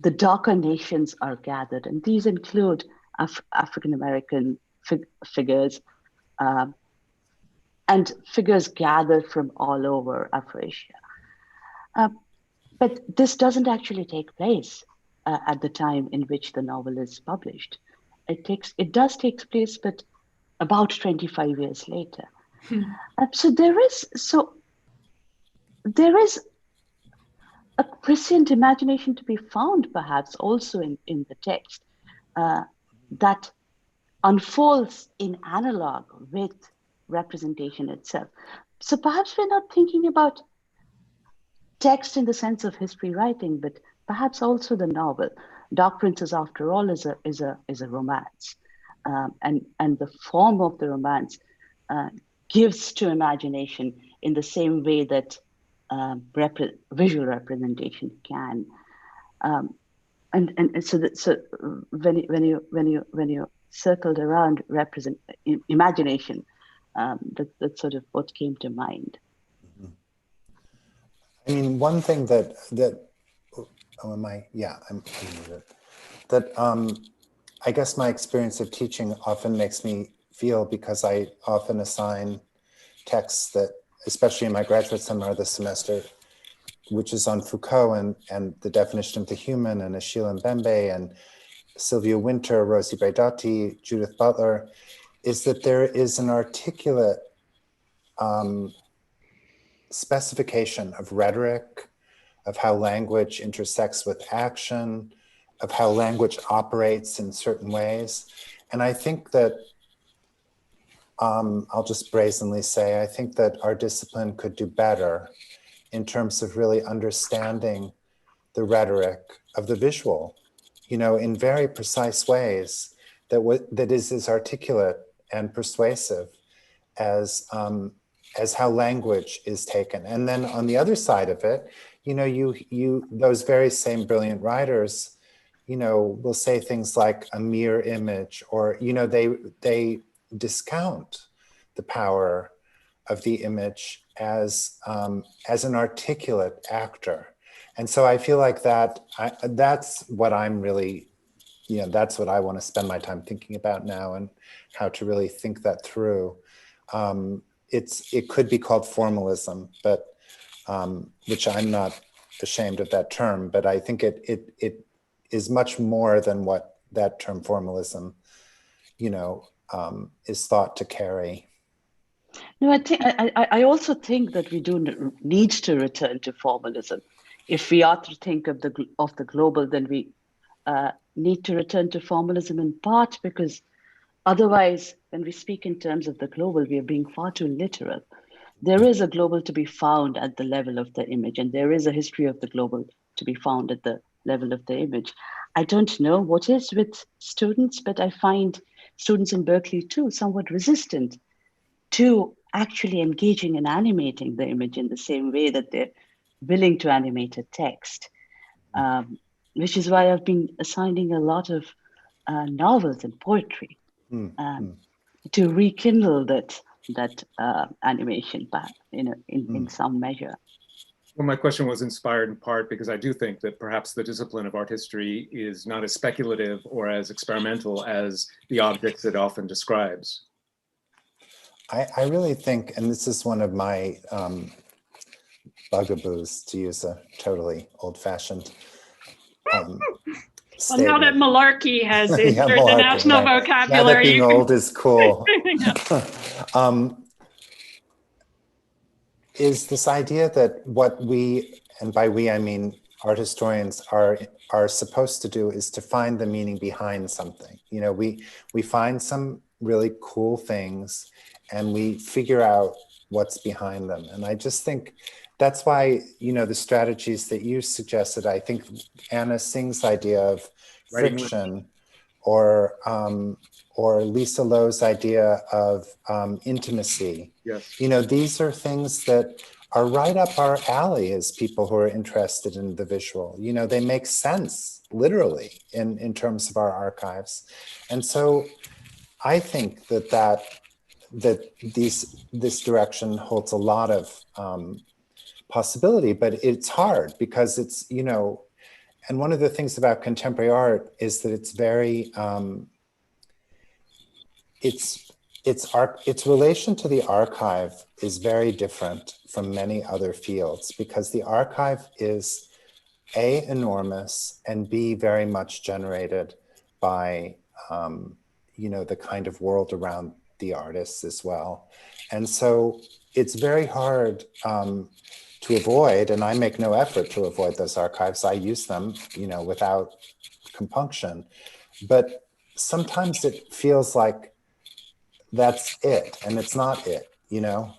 the darker nations are gathered, and these include African-American figures and figures gathered from all over Afro-Asia. But this doesn't actually take place at the time in which the novel is published. It does take place, but about 25 years later. So there is a prescient imagination to be found, perhaps also in the text that unfolds in analog with representation itself. So perhaps we're not thinking about text in the sense of history writing, but perhaps also the novel. Dark Princes, after all, is a romance, and the form of the romance gives to imagination in the same way that visual representation can. And so when you circled around imagination, that's sort of what came to mind.
I mean, one thing that I guess my experience of teaching often makes me feel, because I often assign texts that, especially in my graduate seminar this semester, which is on Foucault and the definition of the human, and Achille Mbembe and Sylvia Wynter, Rosie Braidotti, Judith Butler, is that there is an articulate specification of rhetoric, of how language intersects with action, of how language operates in certain ways. And I think that, I'll just brazenly say, I think that our discipline could do better in terms of really understanding the rhetoric of the visual, you know, in very precise ways that is as articulate and persuasive as how language is taken. And then on the other side of it, you know, those very same brilliant writers, you know, will say things like a mere image, or, you know, they discount the power of the image as an articulate actor. And so I feel like that's what I'm really, you know, that's what I want to spend my time thinking about now, and how to really think that through. It could be called formalism, but which I'm not ashamed of that term, but I think it is much more than what that term formalism, you know, is thought to carry.
No, I also think that we do need to return to formalism. If we are to think of the global, then we need to return to formalism, in part because otherwise, when we speak in terms of the global, we are being far too literal. There is a global to be found at the level of the image, and there is a history of the global to be found at the level of the image. I don't know what is with students, but I find students in Berkeley too somewhat resistant to actually engaging and animating the image in the same way that they're willing to animate a text, which is why I've been assigning a lot of novels and poetry to rekindle that animation back, you know, in some measure.
Well, my question was inspired in part because I do think that perhaps the discipline of art history is not as speculative or as experimental as the objects it often describes.
I really think, and this is one of my bugaboos, to use a totally old-fashioned
well, now that malarkey has entered the national vocabulary.
Now that being old is cool. Is this idea that what we, and by we I mean art historians, are supposed to do is to find the meaning behind something. You know, we find some really cool things and we figure out what's behind them. And I just think that's why, you know, the strategies that you suggested, I think Anna Singh's idea of friction, or Lisa Lowe's idea of intimacy.
Yes.
You know, these are things that are right up our alley as people who are interested in the visual. You know, they make sense literally in terms of our archives. And so I think that this direction holds a lot of possibility, but it's hard because it's, you know, and one of the things about contemporary art is that it's very, its relation to the archive is very different from many other fields, because the archive is A, enormous, and B, very much generated by, you know, the kind of world around the artists as well. And so it's very hard to avoid, and I make no effort to avoid those archives. I use them, you know, without compunction. But sometimes it feels like that's it, and it's not it, you know?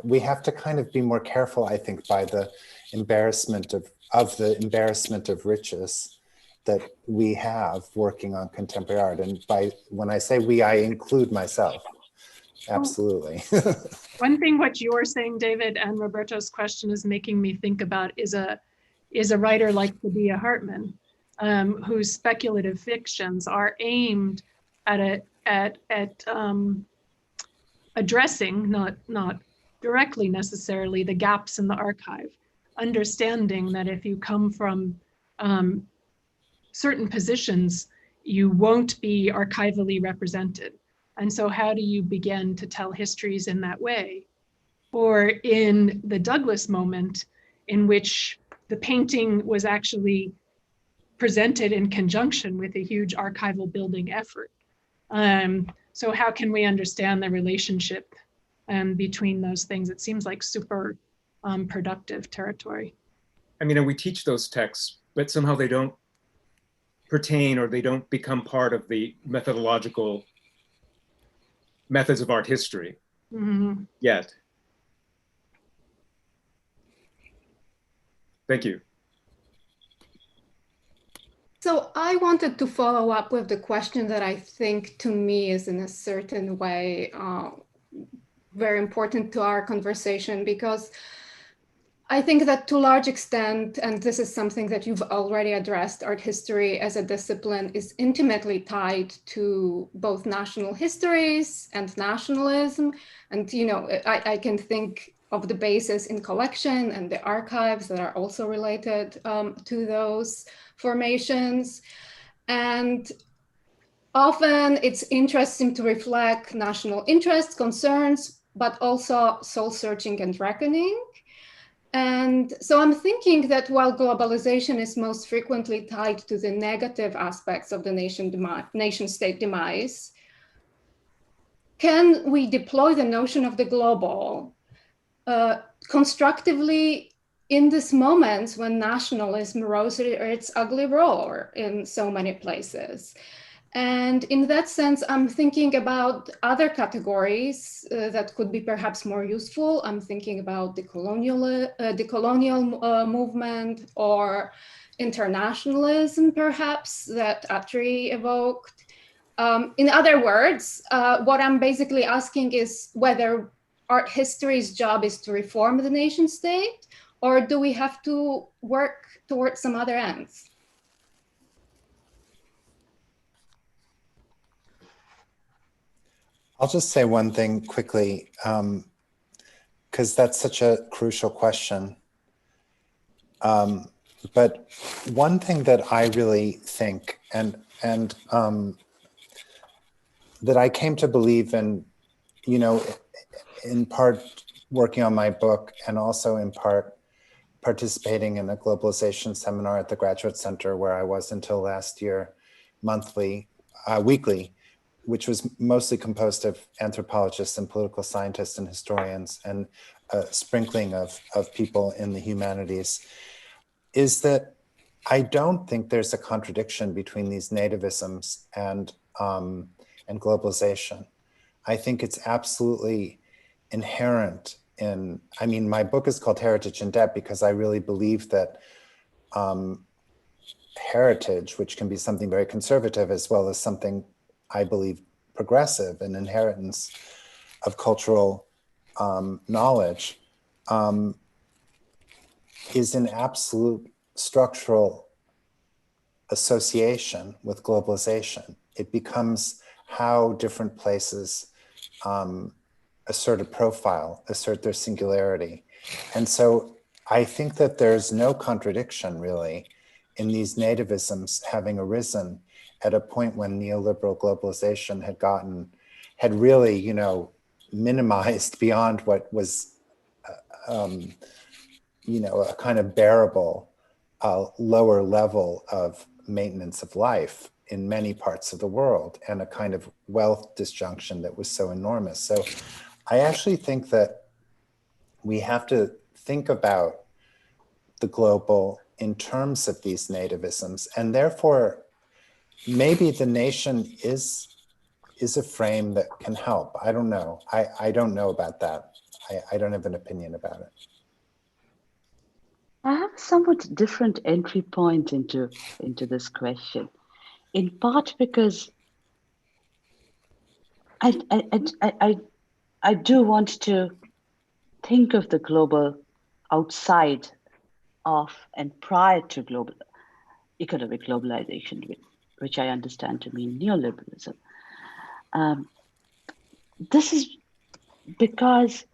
We have to kind of be more careful, I think, by the embarrassment of riches that we have working on contemporary art. And when I say we, I include myself. Absolutely.
One thing what you're saying, David, and Roberto's question is making me think about is a writer like Sadia Hartman, whose speculative fictions are aimed at addressing, not directly necessarily, the gaps in the archive, understanding that if you come from certain positions, you won't be archivally represented. And so how do you begin to tell histories in that way? Or in the Douglas moment, in which the painting was actually presented in conjunction with a huge archival building effort. So how can we understand the relationship between those things? It seems like super productive territory.
I mean, and we teach those texts, but somehow they don't pertain or they don't become part of the methodological methods of art history yet. Thank you.
So I wanted to follow up with the question that I think to me is in a certain way very important to our conversation, because I think that to a large extent, and this is something that you've already addressed, art history as a discipline is intimately tied to both national histories and nationalism. And, you know, I can think of the basis in collection and the archives that are also related to those formations. And often it's interesting to reflect national interests, concerns, but also soul searching and reckoning. And so I'm thinking that while globalization is most frequently tied to the negative aspects of the nation state demise, can we deploy the notion of the global constructively in these moments when nationalism rose its ugly roar in so many places? And in that sense, I'm thinking about other categories that could be perhaps more useful. I'm thinking about the colonial movement or internationalism, perhaps, that Atri evoked. In other words, what I'm basically asking is whether art history's job is to reform the nation state, or do we have to work towards some other ends?
I'll just say one thing quickly, because that's such a crucial question. But one thing that I really think, and that I came to believe in, you know, in part working on my book and also in part participating in a globalization seminar at the Graduate Center where I was until last year, weekly, which was mostly composed of anthropologists and political scientists and historians and a sprinkling of people in the humanities, is that I don't think there's a contradiction between these nativisms and globalization. I think it's absolutely inherent in, I mean, my book is called Heritage in Debt because I really believe that heritage, which can be something very conservative as well as something I believe progressive, an inheritance of cultural knowledge, is an absolute structural association with globalization. It becomes how different places assert a profile, assert their singularity. And so I think that there's no contradiction really in these nativisms having arisen at a point when neoliberal globalization had really, you know, minimized beyond what was, you know, a kind of bearable lower level of maintenance of life in many parts of the world, and a kind of wealth disjunction that was so enormous. So I actually think that we have to think about the global in terms of these nativisms, and therefore maybe the nation is a frame that can help. I don't know. I don't know about that. I don't have an opinion about it.
I have a somewhat different entry point into this question, in part because I do want to think of the global outside of and prior to global economic globalization, which I understand to mean neoliberalism. This is because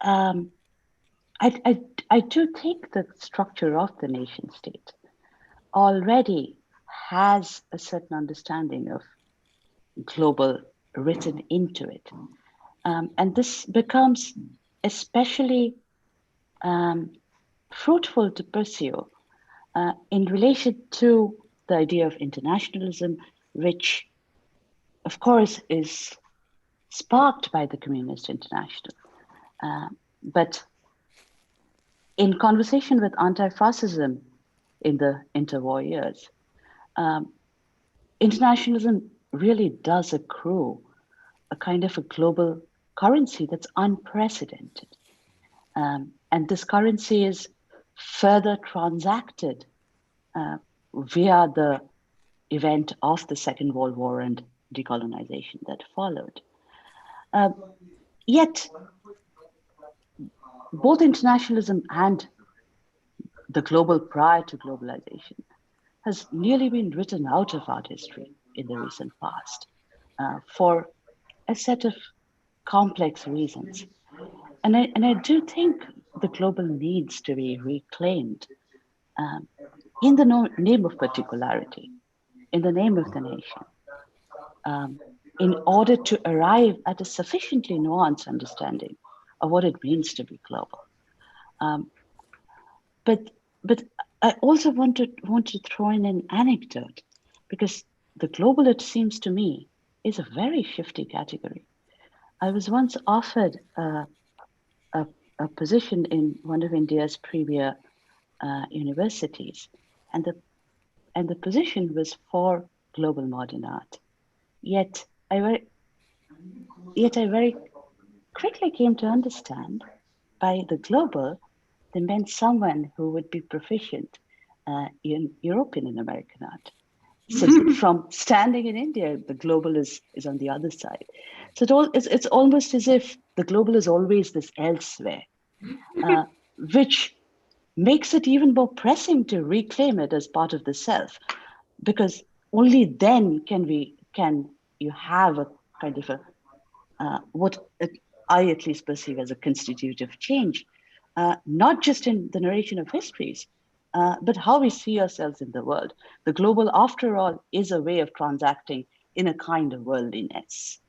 I do think the structure of the nation state already has a certain understanding of global written into it. And this becomes especially fruitful to pursue in relation to the idea of internationalism, which, of course, is sparked by the Communist International. But in conversation with anti-fascism in the interwar years, internationalism really does accrue a kind of a global currency that's unprecedented. And this currency is further transacted via the event of the Second World War and decolonization that followed. Yet, both internationalism and the global prior to globalization has nearly been written out of art history in the recent past for a set of complex reasons. And I do think the global needs to be reclaimed in the name of particularity, in the name of the nation, in order to arrive at a sufficiently nuanced understanding of what it means to be global. But I also want to throw in an anecdote, because the global, it seems to me, is a very shifty category. I was once offered a position in one of India's premier universities, and the position was for global modern art. Yet I very quickly came to understand by the global, they meant someone who would be proficient in European and American art. So from standing in India, the global is on the other side. So it's almost as if the global is always this elsewhere, which makes it even more pressing to reclaim it as part of the self, because only then can you have a kind of what I at least perceive as a constitutive change, not just in the narration of histories, but how we see ourselves in the world. The global, after all, is a way of transacting in a kind of worldliness.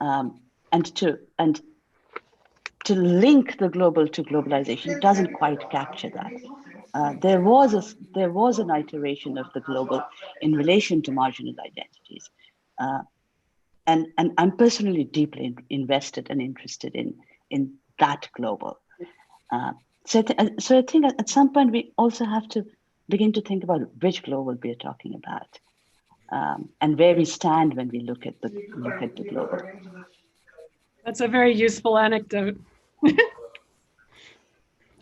And to link the global to globalization doesn't quite capture that. There was an iteration of the global in relation to marginal identities. And I'm personally deeply invested and interested in that global. So I think at some point we also have to begin to think about which global we're talking about, and where we stand when we look at the global.
That's a very useful anecdote.
I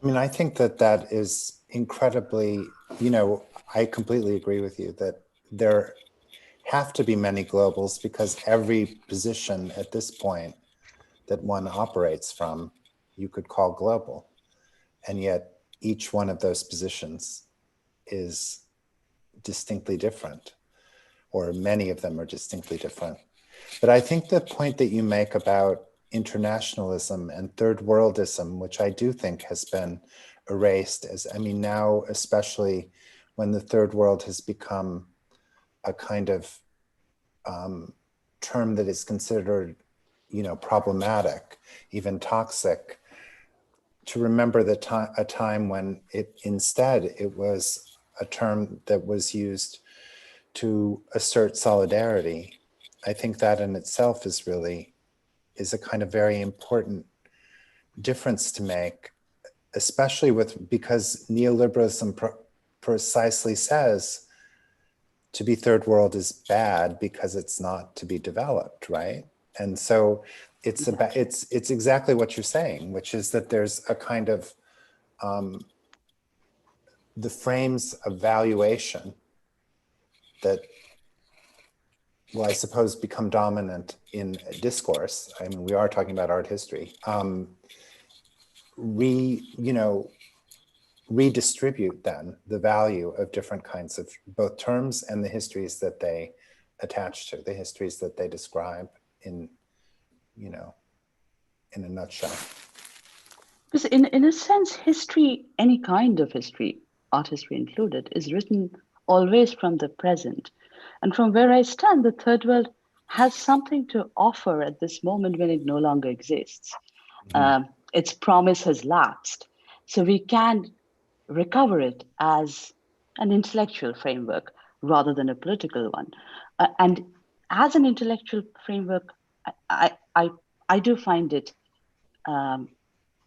mean, I think that is incredibly, I completely agree with you that there have to be many globals, because every position at this point that one operates from, you could call global. And yet each one of those positions is distinctly different, or many of them are distinctly different. But I think the point that you make about internationalism and third worldism, which I do think has been erased now, especially when the third world has become a kind of term that is considered, problematic, even toxic, to remember a time when it was a term that was used to assert solidarity. I think that in itself is a kind of very important difference to make, especially because neoliberalism precisely says to be third world is bad because it's not to be developed, right? And so it's exactly what you're saying, which is that there's a kind of the frames of valuation that, well, I suppose become dominant in discourse. I mean, we are talking about art history. Redistribute then the value of different kinds of both terms and the histories that they attach to, the histories that they describe in a nutshell.
Because in a sense, history, any kind of history, art history included, is written always from the present. And from where I stand, the third world has something to offer at this moment when it no longer exists. Its promise has lapsed. So we can recover it as an intellectual framework rather than a political one. And as an intellectual framework, I do find it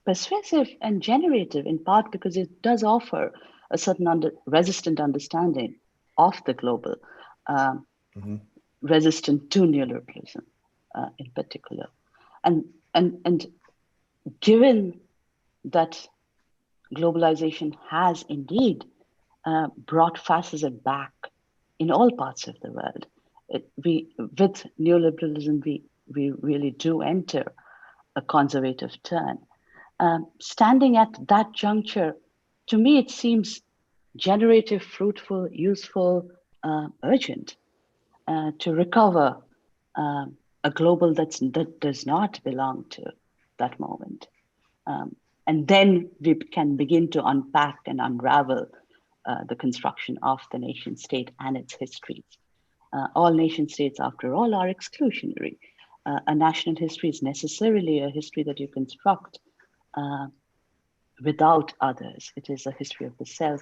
persuasive and generative, in part because it does offer a certain resistant understanding of the global, resistant to neoliberalism in particular. And given that globalization has indeed brought fascism back in all parts of the world, with neoliberalism, we really do enter a conservative turn. Standing at that juncture, to me, it seems generative, fruitful, useful, urgent to recover a global that does not belong to that moment. And then we can begin to unpack and unravel the construction of the nation state and its histories. All nation states, after all, are exclusionary. A national history is necessarily a history that you construct without others. It is a history of the self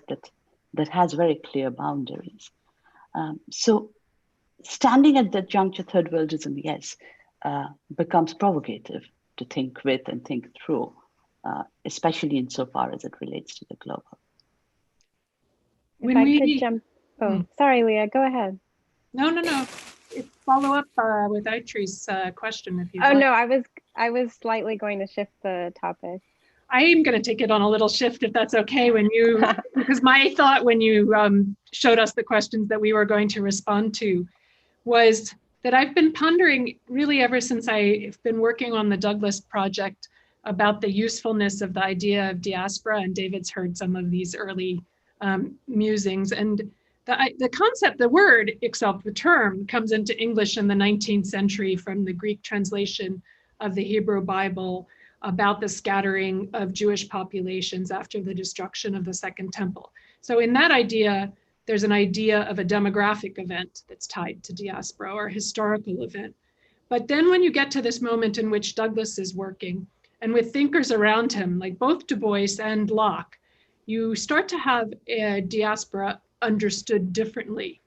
that has very clear boundaries. So standing at that juncture, third worldism, yes, becomes provocative to think with and think through, especially insofar as it relates to the global.
If I could jump, sorry, Leah, go ahead.
No. Follow up with Aitri's question if you
like.
like.
No, I was slightly going to shift the topic.
I am going to take it on a little shift if that's okay because my thought when you showed us the questions that we were going to respond to was that I've been pondering really ever since I've been working on the Douglas project about the usefulness of the idea of diaspora, and David's heard some of these early musings. And the concept, the word itself, the term, comes into English in the 19th century from the Greek translation of the Hebrew Bible about the scattering of Jewish populations after the destruction of the Second Temple. So in that idea, there's an idea of a demographic event that's tied to diaspora or a historical event. But then when you get to this moment in which Douglas is working, and with thinkers around him, like both Du Bois and Locke, you start to have a diaspora understood differently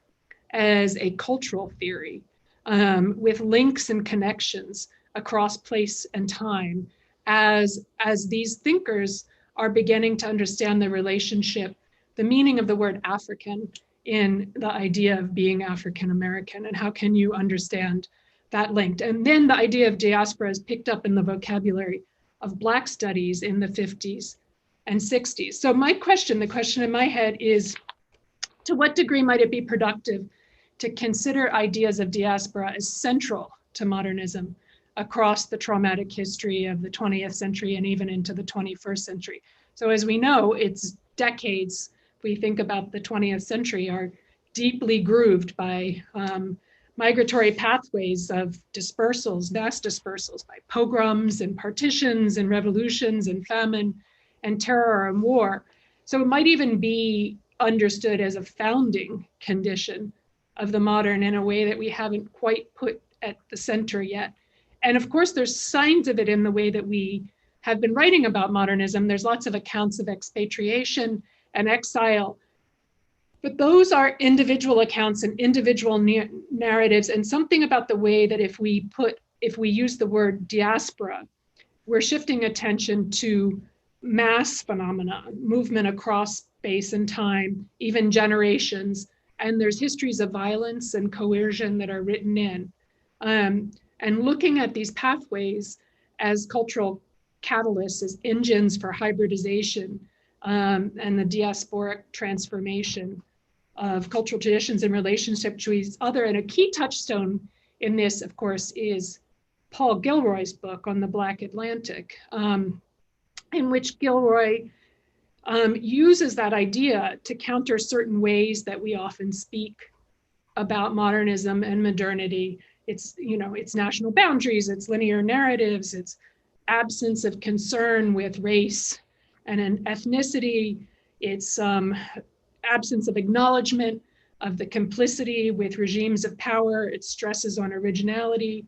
as a cultural theory with links and connections across place and time as these thinkers are beginning to understand the relationship, the meaning of the word African in the idea of being African American, and how can you understand that linked. And then the idea of diaspora is picked up in the vocabulary of Black studies in the 50s and 60s. So my question, the question in my head is, to what degree might it be productive to consider ideas of diaspora as central to modernism across the traumatic history of the 20th century and even into the 21st century? So as we know, it's decades, if we think about the 20th century, are deeply grooved by migratory pathways of dispersals, mass dispersals by pogroms and partitions and revolutions and famine and terror and war. So it might even be understood as a founding condition of the modern in a way that we haven't quite put at the center yet. And of course, there's signs of it in the way that we have been writing about modernism. There's lots of accounts of expatriation and exile, but those are individual accounts and individual narratives, and something about the way that if we use the word diaspora, we're shifting attention to mass phenomena, movement across space and time, even generations, and there's histories of violence and coercion that are written in. And looking at these pathways as cultural catalysts, as engines for hybridization and the diasporic transformation of cultural traditions in relationship to each other. And a key touchstone in this, of course, is Paul Gilroy's book on the Black Atlantic, in which Gilroy uses that idea to counter certain ways that we often speak about modernism and modernity. It's, it's national boundaries, it's linear narratives, it's absence of concern with race and an ethnicity, it's absence of acknowledgement of the complicity with regimes of power, it stresses on originality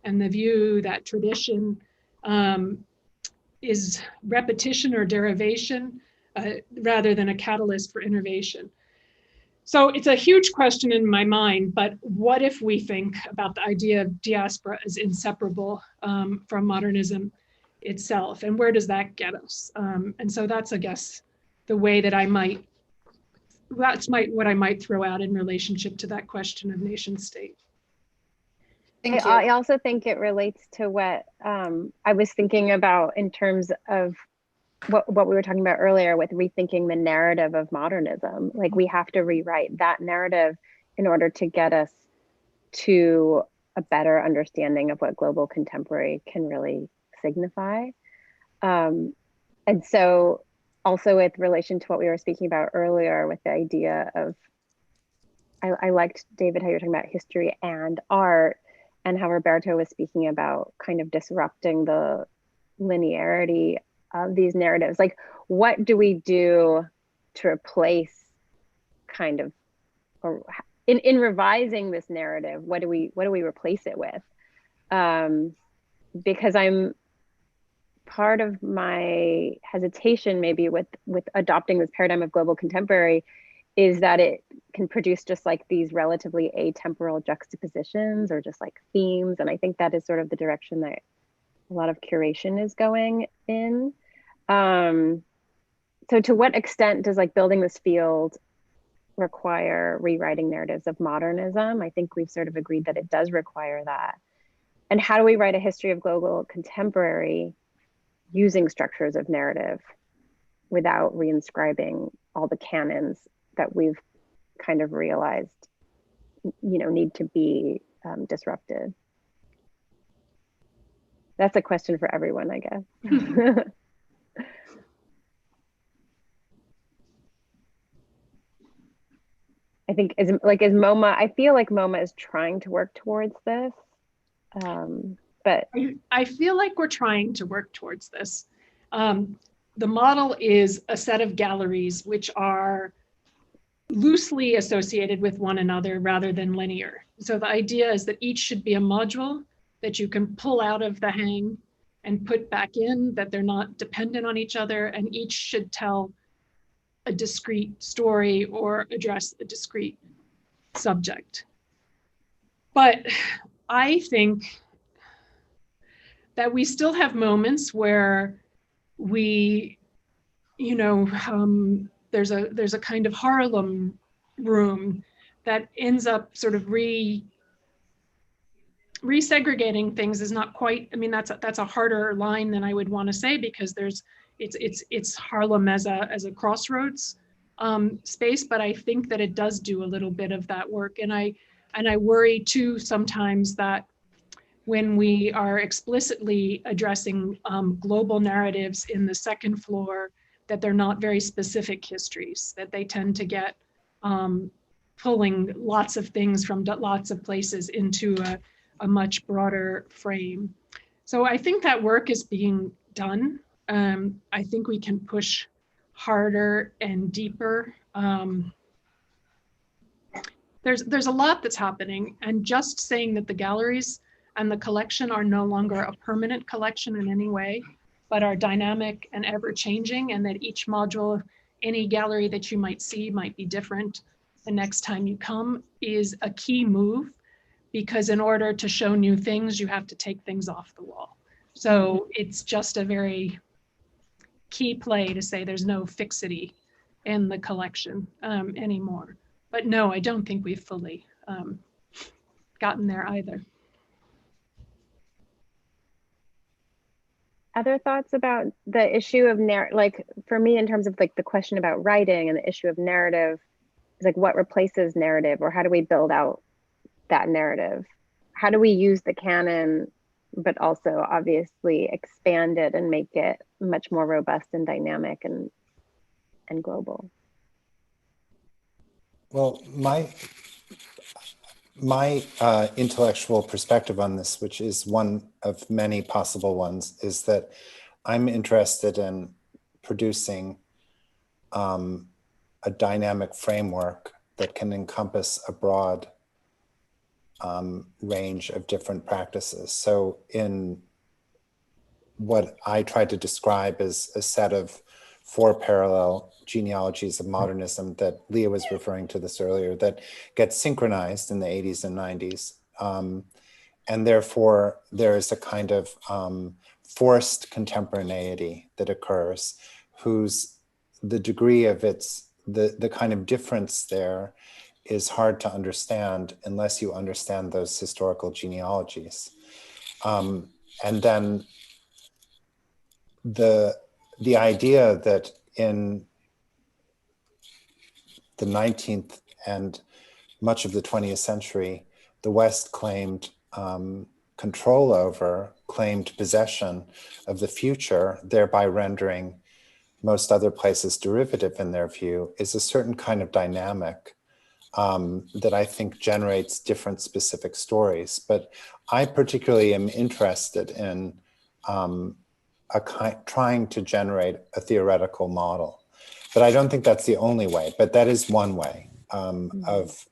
and the view that tradition is repetition or derivation rather than a catalyst for innovation. So it's a huge question in my mind, but what if we think about the idea of diaspora as inseparable from modernism itself, and where does that get us? And so that's, I guess, the way that what I might throw out in relationship to that question of nation state.
Thank you.
I also think it relates to what I was thinking about in terms of what we were talking about earlier with rethinking the narrative of modernism. Like, we have to rewrite that narrative in order to get us to a better understanding of what global contemporary can really signify. And so also with relation to what we were speaking about earlier with the idea of, I liked, David, how you're talking about history and art, and how Roberto was speaking about kind of disrupting the linearity of these narratives. Like, what do we do to replace kind of, or in revising this narrative, what do we replace it with? Because I'm part of my hesitation maybe with adopting this paradigm of global contemporary is that it can produce just like these relatively atemporal juxtapositions or just like themes. And I think that is sort of the direction that a lot of curation is going in. So to what extent does like building this field require rewriting narratives of modernism? I think we've sort of agreed that it does require that. And how do we write a history of global contemporary using structures of narrative without reinscribing all the canons that we've kind of realized, need to be disrupted? That's a question for everyone, I guess. I think is MoMA, I feel like MoMA is trying to work towards this. But
I feel like we're trying to work towards this. The model is a set of galleries which are loosely associated with one another rather than linear. So the idea is that each should be a module that you can pull out of the hang and put back in, that they're not dependent on each other, and each should tell a discrete story or address a discrete subject. But I think that we still have moments where we, there's a kind of Harlem room that ends up sort of resegregating things is not quite, that's a harder line than I would want to say, because it's Harlem as a crossroads space, but I think that it does do a little bit of that work. And I worry too sometimes that when we are explicitly addressing global narratives in the second floor, that they're not very specific histories, that they tend to get pulling lots of things from lots of places into a much broader frame. So I think that work is being done. I think we can push harder and deeper. There's a lot that's happening, and just saying that the galleries and the collection are no longer a permanent collection in any way, but are dynamic and ever changing, and that each module, any gallery that you might see might be different the next time you come, is a key move, because in order to show new things, you have to take things off the wall. So it's just a very key play to say there's no fixity in the collection anymore. But no, I don't think we've fully gotten there either.
Other thoughts about the issue of like for me, in terms of like the question about writing and the issue of narrative, is like what replaces narrative, or how do we build out that narrative? How do we use the canon, but also obviously expand it and make it much more robust and dynamic and global?
Well, my intellectual perspective on this, which is one of many possible ones, is that I'm interested in producing a dynamic framework that can encompass a broad range of different practices. So in what I tried to describe as a set of four parallel genealogies of modernism that Leah was referring to this earlier that get synchronized in the 80s and 90s. And therefore, there is a kind of forced contemporaneity that occurs, whose the degree of the kind of difference there is hard to understand unless you understand those historical genealogies. And then the idea that in the 19th and much of the 20th century, the West claimed control over, claimed possession of the future, thereby rendering most other places derivative in their view, is a certain kind of dynamic that I think generates different specific stories. But I particularly am interested in trying to generate a theoretical model. But I don't think that's the only way, but that is one way of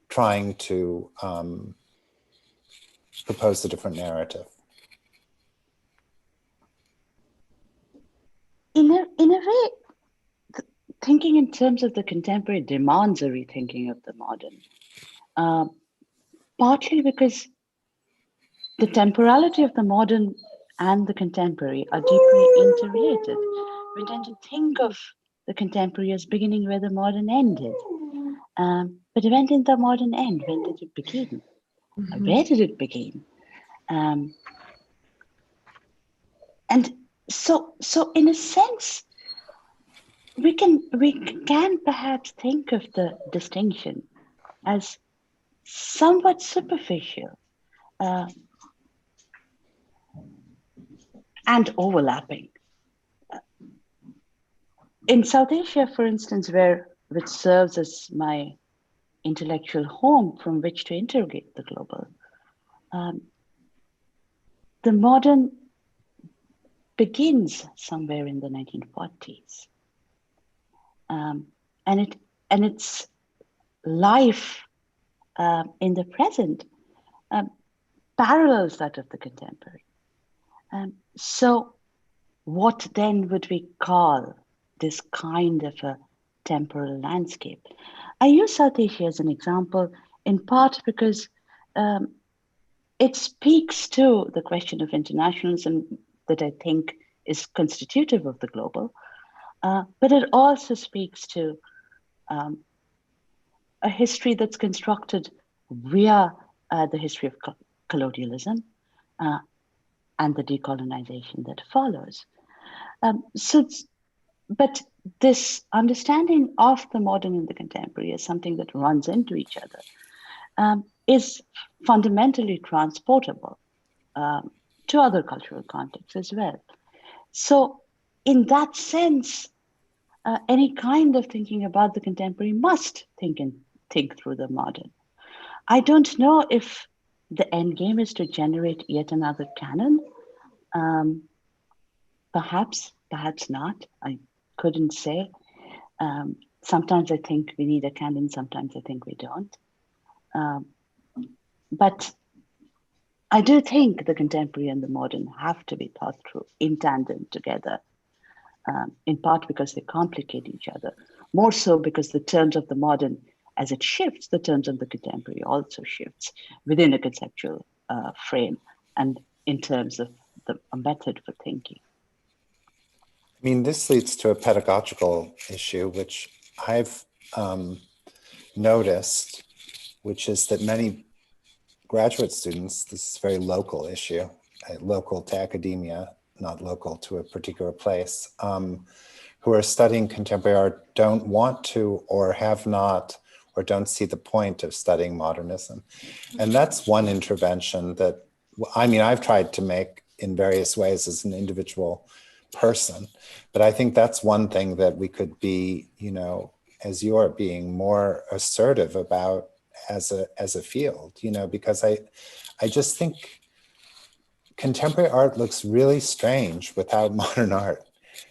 trying to propose a different narrative.
In a way, thinking in terms of the contemporary demands a rethinking of the modern, partly because the temporality of the modern and the contemporary are deeply interrelated. We tend to think of the contemporary as beginning where the modern ended. But when did the modern end? When did it begin? Where did it begin? And so in a sense, we can perhaps think of the distinction as somewhat superficial and overlapping. In South Asia, for instance, which serves as my intellectual home from which to interrogate the global, the modern begins somewhere in the 1940s. And its life in the present parallels that of the contemporary. So what then would we call this kind of a temporal landscape? I use South Asia as an example in part because it speaks to the question of internationalism that I think is constitutive of the global, but it also speaks to a history that's constructed via the history of colonialism and the decolonization that follows. But this understanding of the modern and the contemporary as something that runs into each other is fundamentally transportable to other cultural contexts as well. So in that sense, any kind of thinking about the contemporary must think through the modern. I don't know if the end game is to generate yet another canon. Perhaps not. I couldn't say. Sometimes I think we need a canon, sometimes I think we don't. But I do think the contemporary and the modern have to be thought through in tandem together, in part because they complicate each other, more so because the terms of the modern, as it shifts, the terms of the contemporary also shifts within a conceptual frame and in terms of a method for thinking.
I mean, this leads to a pedagogical issue, which I've noticed, which is that many graduate students, this is a very local issue, local to academia, not local to a particular place, who are studying contemporary art don't want to or have not or don't see the point of studying modernism. And that's one intervention that, I mean, I've tried to make in various ways as an individual person, but I think that's one thing that we could be, you know, as you're being more assertive about as a field, you know, because I just think contemporary art looks really strange without modern art.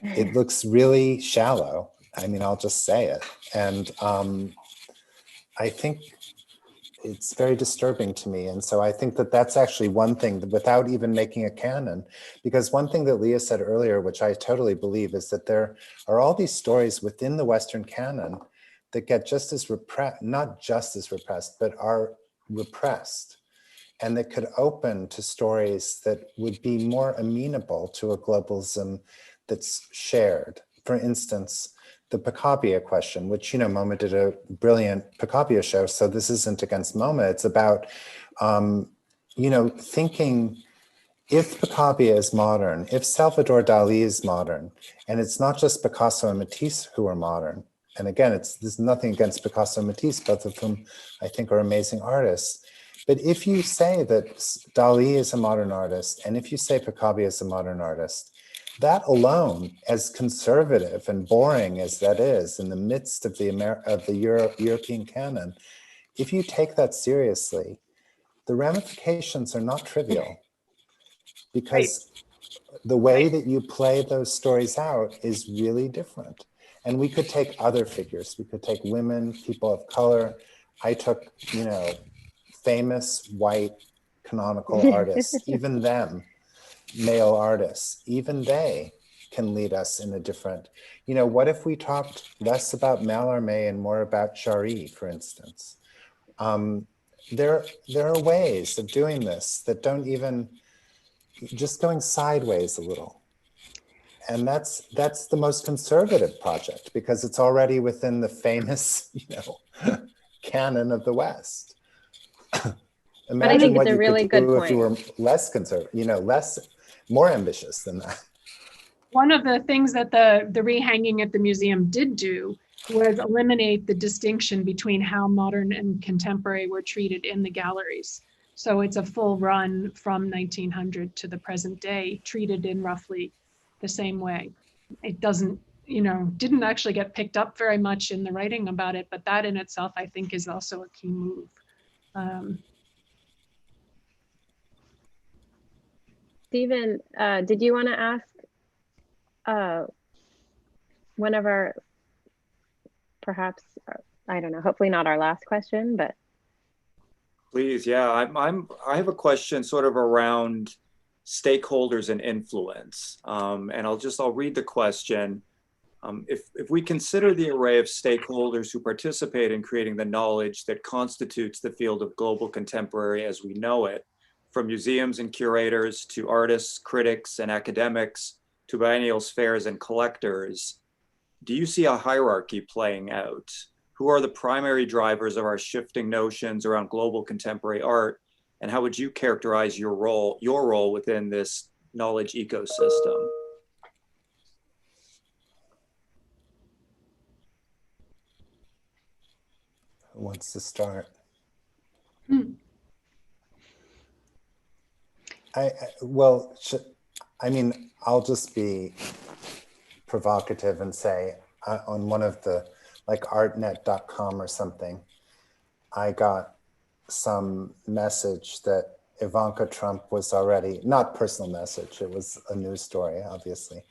It looks really shallow. I mean, I'll just say it. And I think it's very disturbing to me. And so I think that that's actually one thing that without even making a canon, because one thing that Leah said earlier, which I totally believe, is that there are all these stories within the Western canon that get just as repressed, not just as repressed, but are repressed, and that could open to stories that would be more amenable to a globalism that's shared. For instance, the Pacabia question, which, you know, MoMA did a brilliant Pacabia show, so this isn't against MoMA, it's about, you know, thinking if Pacabia is modern, if Salvador Dali is modern, and it's not just Picasso and Matisse who are modern, and again, there's nothing against Picasso and Matisse, both of whom I think are amazing artists, but if you say that Dali is a modern artist, and if you say Pacabia is a modern artist, that alone, as conservative and boring as that is in the midst of the European canon, if you take that seriously, the ramifications are not trivial, because the way that you play those stories out is really different. And we could take other figures. We could take women, people of color. I took, you know, famous white canonical artists, even them, male artists, even they can lead us in a different, you know, what if we talked less about Mallarmé and more about Jarry, for instance? There are ways of doing this that don't even, just going sideways a little. And that's the most conservative project, because it's already within the famous, you know, canon of the West. Imagine what you could do if you were less conservative, you know, more ambitious than that.
One of the things that the rehanging at the museum did do was eliminate the distinction between how modern and contemporary were treated in the galleries. So it's a full run from 1900 to the present day, treated in roughly the same way. It doesn't, you know, didn't actually get picked up very much in the writing about it, but that in itself, I think, is also a key move.
Stephen, did you want to ask one of our, perhaps, I don't know, hopefully not our last question, but.
Please, yeah, I have a question sort of around stakeholders and influence. And I'll read the question. If we consider the array of stakeholders who participate in creating the knowledge that constitutes the field of global contemporary as we know it, from museums and curators to artists, critics, and academics, to biennials, fairs, and collectors, do you see a hierarchy playing out? Who are the primary drivers of our shifting notions around global contemporary art? And how would you characterize your role within this knowledge ecosystem?
Who wants to start? I mean, I'll just be provocative and say on one of the, like artnet.com or something, I got some message that Ivanka Trump was already, not personal message, it was a news story, obviously,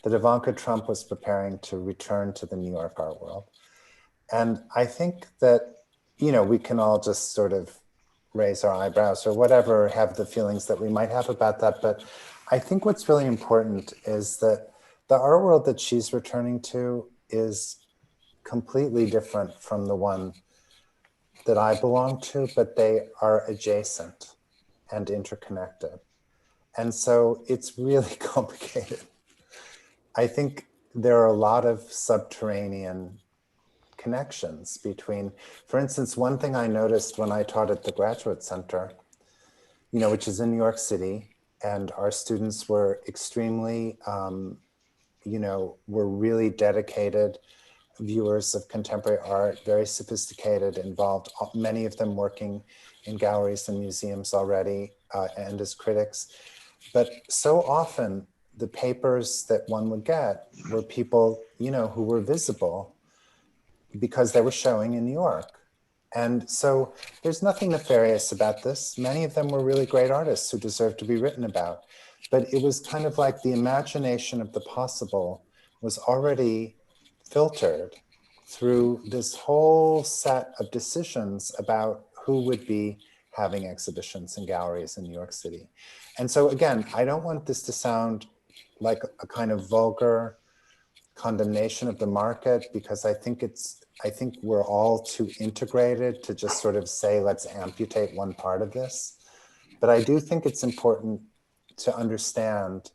that Ivanka Trump was preparing to return to the New York art world. And I think that, you know, we can all just sort of raise our eyebrows or whatever, have the feelings that we might have about that. But I think what's really important is that the art world that she's returning to is completely different from the one that I belong to, but they are adjacent and interconnected. And so it's really complicated. I think there are a lot of subterranean connections between, for instance, one thing I noticed when I taught at the Graduate Center, you know, which is in New York City, and our students were extremely, you know, were really dedicated viewers of contemporary art, very sophisticated, involved, many of them working in galleries and museums already, and as critics. But so often the papers that one would get were people, you know, who were visible because they were showing in New York. And so there's nothing nefarious about this. Many of them were really great artists who deserve to be written about. But it was kind of like the imagination of the possible was already filtered through this whole set of decisions about who would be having exhibitions and galleries in New York City. And so again, I don't want this to sound like a kind of vulgar condemnation of the market, because I think we're all too integrated to just sort of say, let's amputate one part of this. But I do think it's important to understand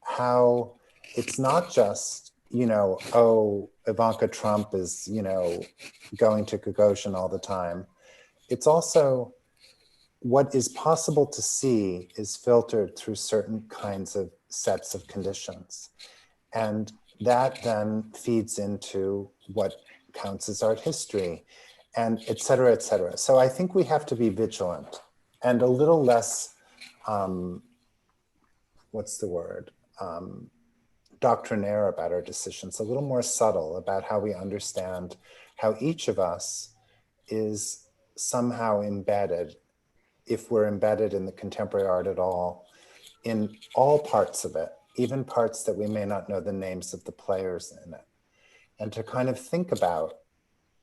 how it's not just, oh, Ivanka Trump is, going to Gagosian all the time. It's also what is possible to see is filtered through certain kinds of sets of conditions. And that then feeds into what counts as art history, and et cetera, et cetera. So I think we have to be vigilant and a little less, doctrinaire about our decisions, a little more subtle about how we understand how each of us is somehow embedded, if we're embedded in the contemporary art at all, in all parts of it, even parts that we may not know the names of the players in it. And to kind of think about,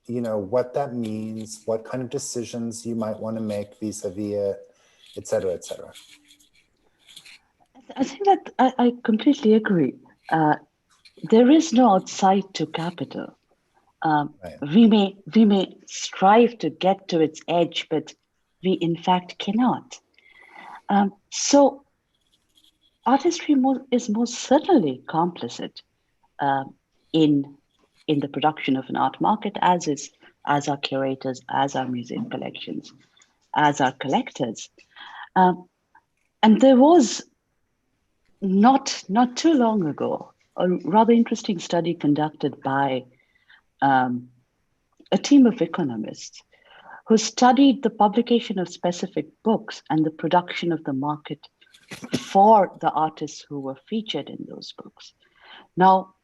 what that means, what kind of decisions you might want to make vis-a-vis it, et cetera, et cetera.
I think that I completely agree. There is no outside to capital.
Right.
We may strive to get to its edge, but we in fact cannot. So art history is most certainly complicit in the production of an art market, as our curators, as our museum collections, as our collectors. And there was not too long ago a rather interesting study conducted by a team of economists who studied the publication of specific books and the production of the market for the artists who were featured in those books. Now,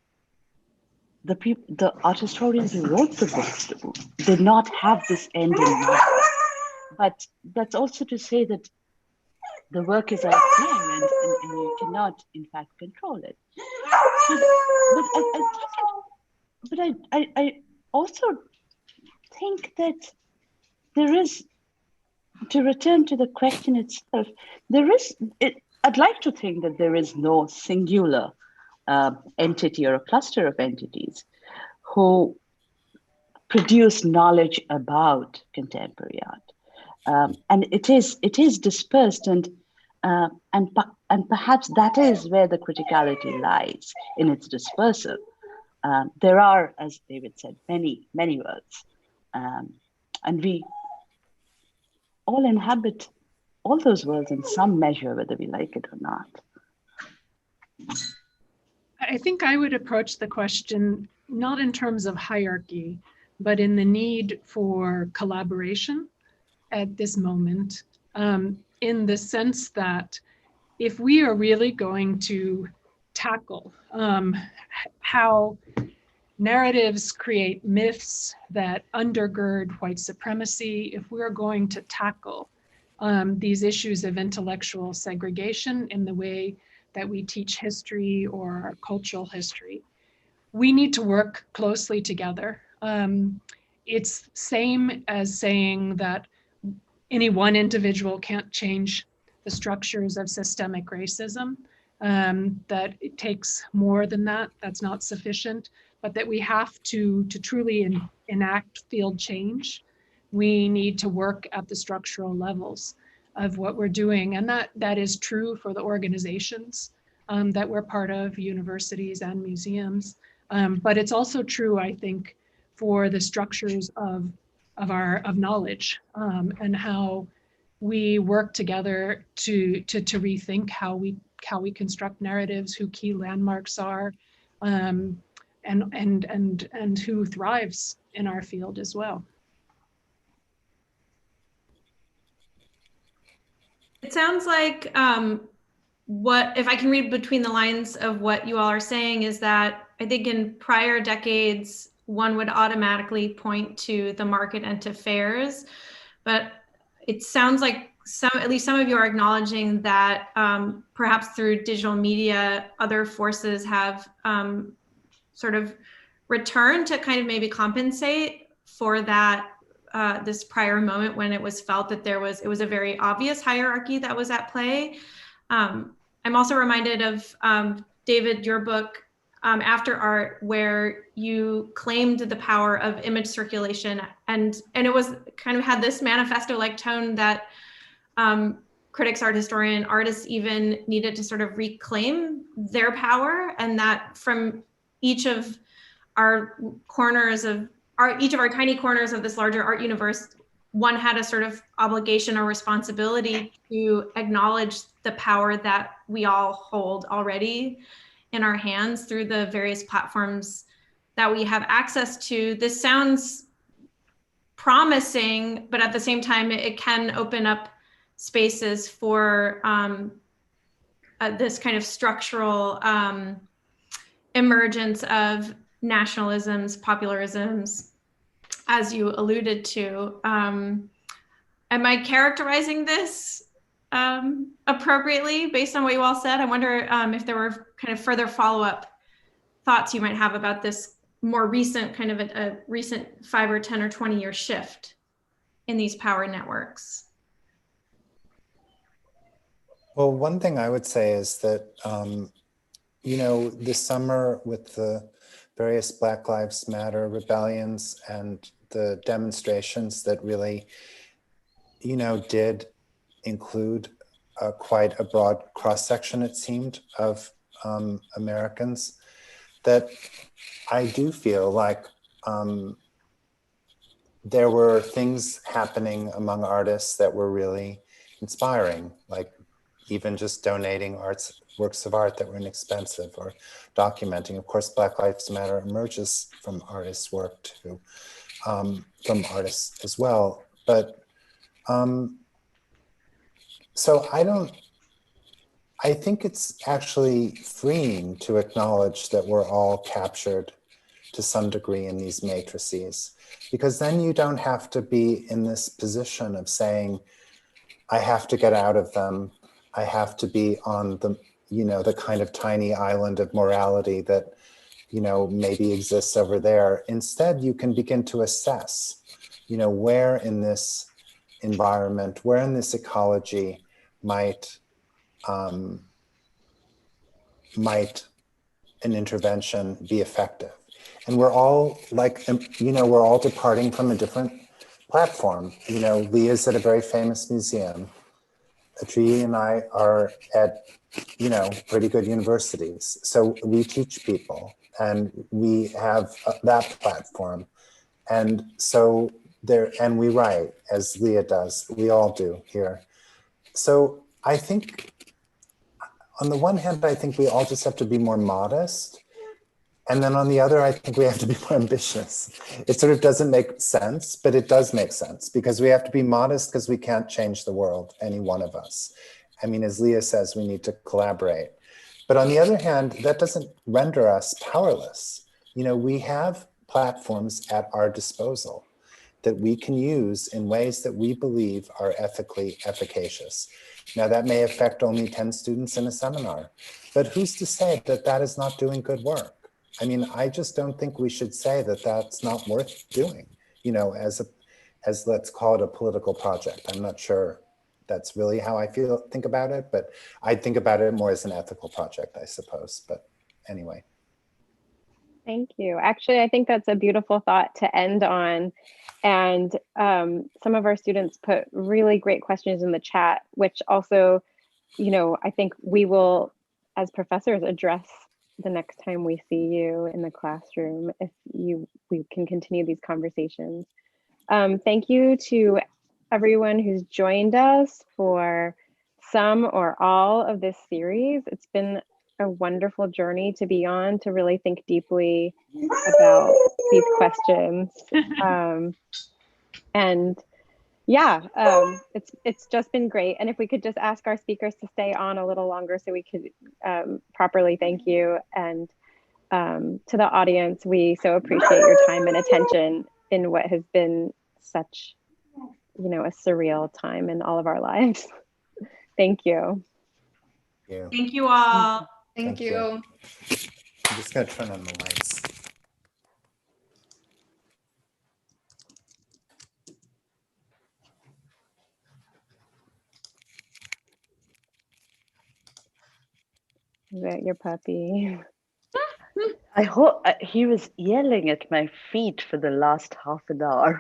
the art historians who wrote the books did not have this end in mind. But that's also to say that the work is out there and you cannot, in fact, control it. But I also think that there is, to return to the question itself, I'd like to think that there is no singular entity or a cluster of entities who produce knowledge about contemporary art. And it is dispersed, and perhaps that is where the criticality lies, in its dispersal. There are, as David said, many worlds, and we all inhabit all those worlds in some measure, whether we like it or not.
I think I would approach the question not in terms of hierarchy, but in the need for collaboration at this moment, in the sense that if we are really going to tackle how narratives create myths that undergird white supremacy, if we're going to tackle these issues of intellectual segregation in the way that we teach history or our cultural history, we need to work closely together. It's same as saying that any one individual can't change the structures of systemic racism, that it takes more than that, that's not sufficient, but that we have to truly enact field change. We need to work at the structural levels of what we're doing. And that is true for the organizations that we're part of, universities and museums. But it's also true, I think, for the structures of knowledge and how we work together to rethink how we construct narratives, who key landmarks are, and who thrives in our field as well.
It sounds like what, if I can read between the lines of what you all are saying, is that I think in prior decades, one would automatically point to the market and to fairs, but it sounds like at least some of you are acknowledging that perhaps through digital media, other forces have sort of returned to kind of maybe compensate for that this prior moment when it was felt that it was a very obvious hierarchy that was at play. I'm also reminded of, David, your book, After Art, where you claimed the power of image circulation, and it was kind of had this manifesto-like tone that critics, art historian, artists even needed to sort of reclaim their power, and that from each of our each of our tiny corners of this larger art universe, one had a sort of obligation or responsibility to acknowledge the power that we all hold already in our hands through the various platforms that we have access to. This sounds promising, but at the same time, it can open up spaces for this kind of structural emergence of nationalisms, popularisms, as you alluded to. Am I characterizing this appropriately based on what you all said? I wonder if there were kind of further follow-up thoughts you might have about this more recent, kind of a recent 5 or 10 or 20 year shift in these power networks.
Well, one thing I would say is that, you know, this summer with the various Black Lives Matter rebellions and the demonstrations that really, you know, did include quite a broad cross-section, it seemed, of Americans, that I do feel like there were things happening among artists that were really inspiring, like even just donating works of art that were inexpensive, or documenting. Of course, Black Lives Matter emerges from artists' work too, from artists as well. But so I think it's actually freeing to acknowledge that we're all captured to some degree in these matrices, because then you don't have to be in this position of saying, I have to get out of them. I have to be on the, you know, the kind of tiny island of morality that, you know, maybe exists over there. Instead, you can begin to assess, you know, where in this environment, where in this ecology might an intervention be effective. And we're all like, you know, we're all departing from a different platform. You know, Leah's at a very famous museum. Petrie and I are at, you know, pretty good universities. So we teach people and we have that platform. And so and we write, as Leah does, we all do here. So I think, on the one hand, I think we all just have to be more modest. And then on the other, I think we have to be more ambitious. It sort of doesn't make sense, but it does make sense, because we have to be modest because we can't change the world, any one of us. I mean, as Leah says, we need to collaborate. But on the other hand, that doesn't render us powerless. You know, we have platforms at our disposal that we can use in ways that we believe are ethically efficacious. Now, that may affect only 10 students in a seminar, but who's to say that that is not doing good work? I mean, I just don't think we should say that that's not worth doing, you know, as let's call it a political project. I'm not sure that's really how I think about it, but I think about it more as an ethical project, I suppose. But anyway.
Thank you. Actually, I think that's a beautiful thought to end on. And some of our students put really great questions in the chat, which also, you know, I think we will, as professors, address the next time we see you in the classroom, if we can continue these conversations. Thank you to everyone who's joined us for some or all of this series. It's been a wonderful journey to be on, to really think deeply about these questions. And yeah, it's just been great. And if we could just ask our speakers to stay on a little longer so we could properly thank you. And to the audience, we so appreciate your time and attention in what has been such, you know, a surreal time in all of our lives. Thank you.
Thank you all.
Thank you.
I'm just gonna turn on the lights.
about your puppy?
I hope he was yelling at my feet for the last half an hour.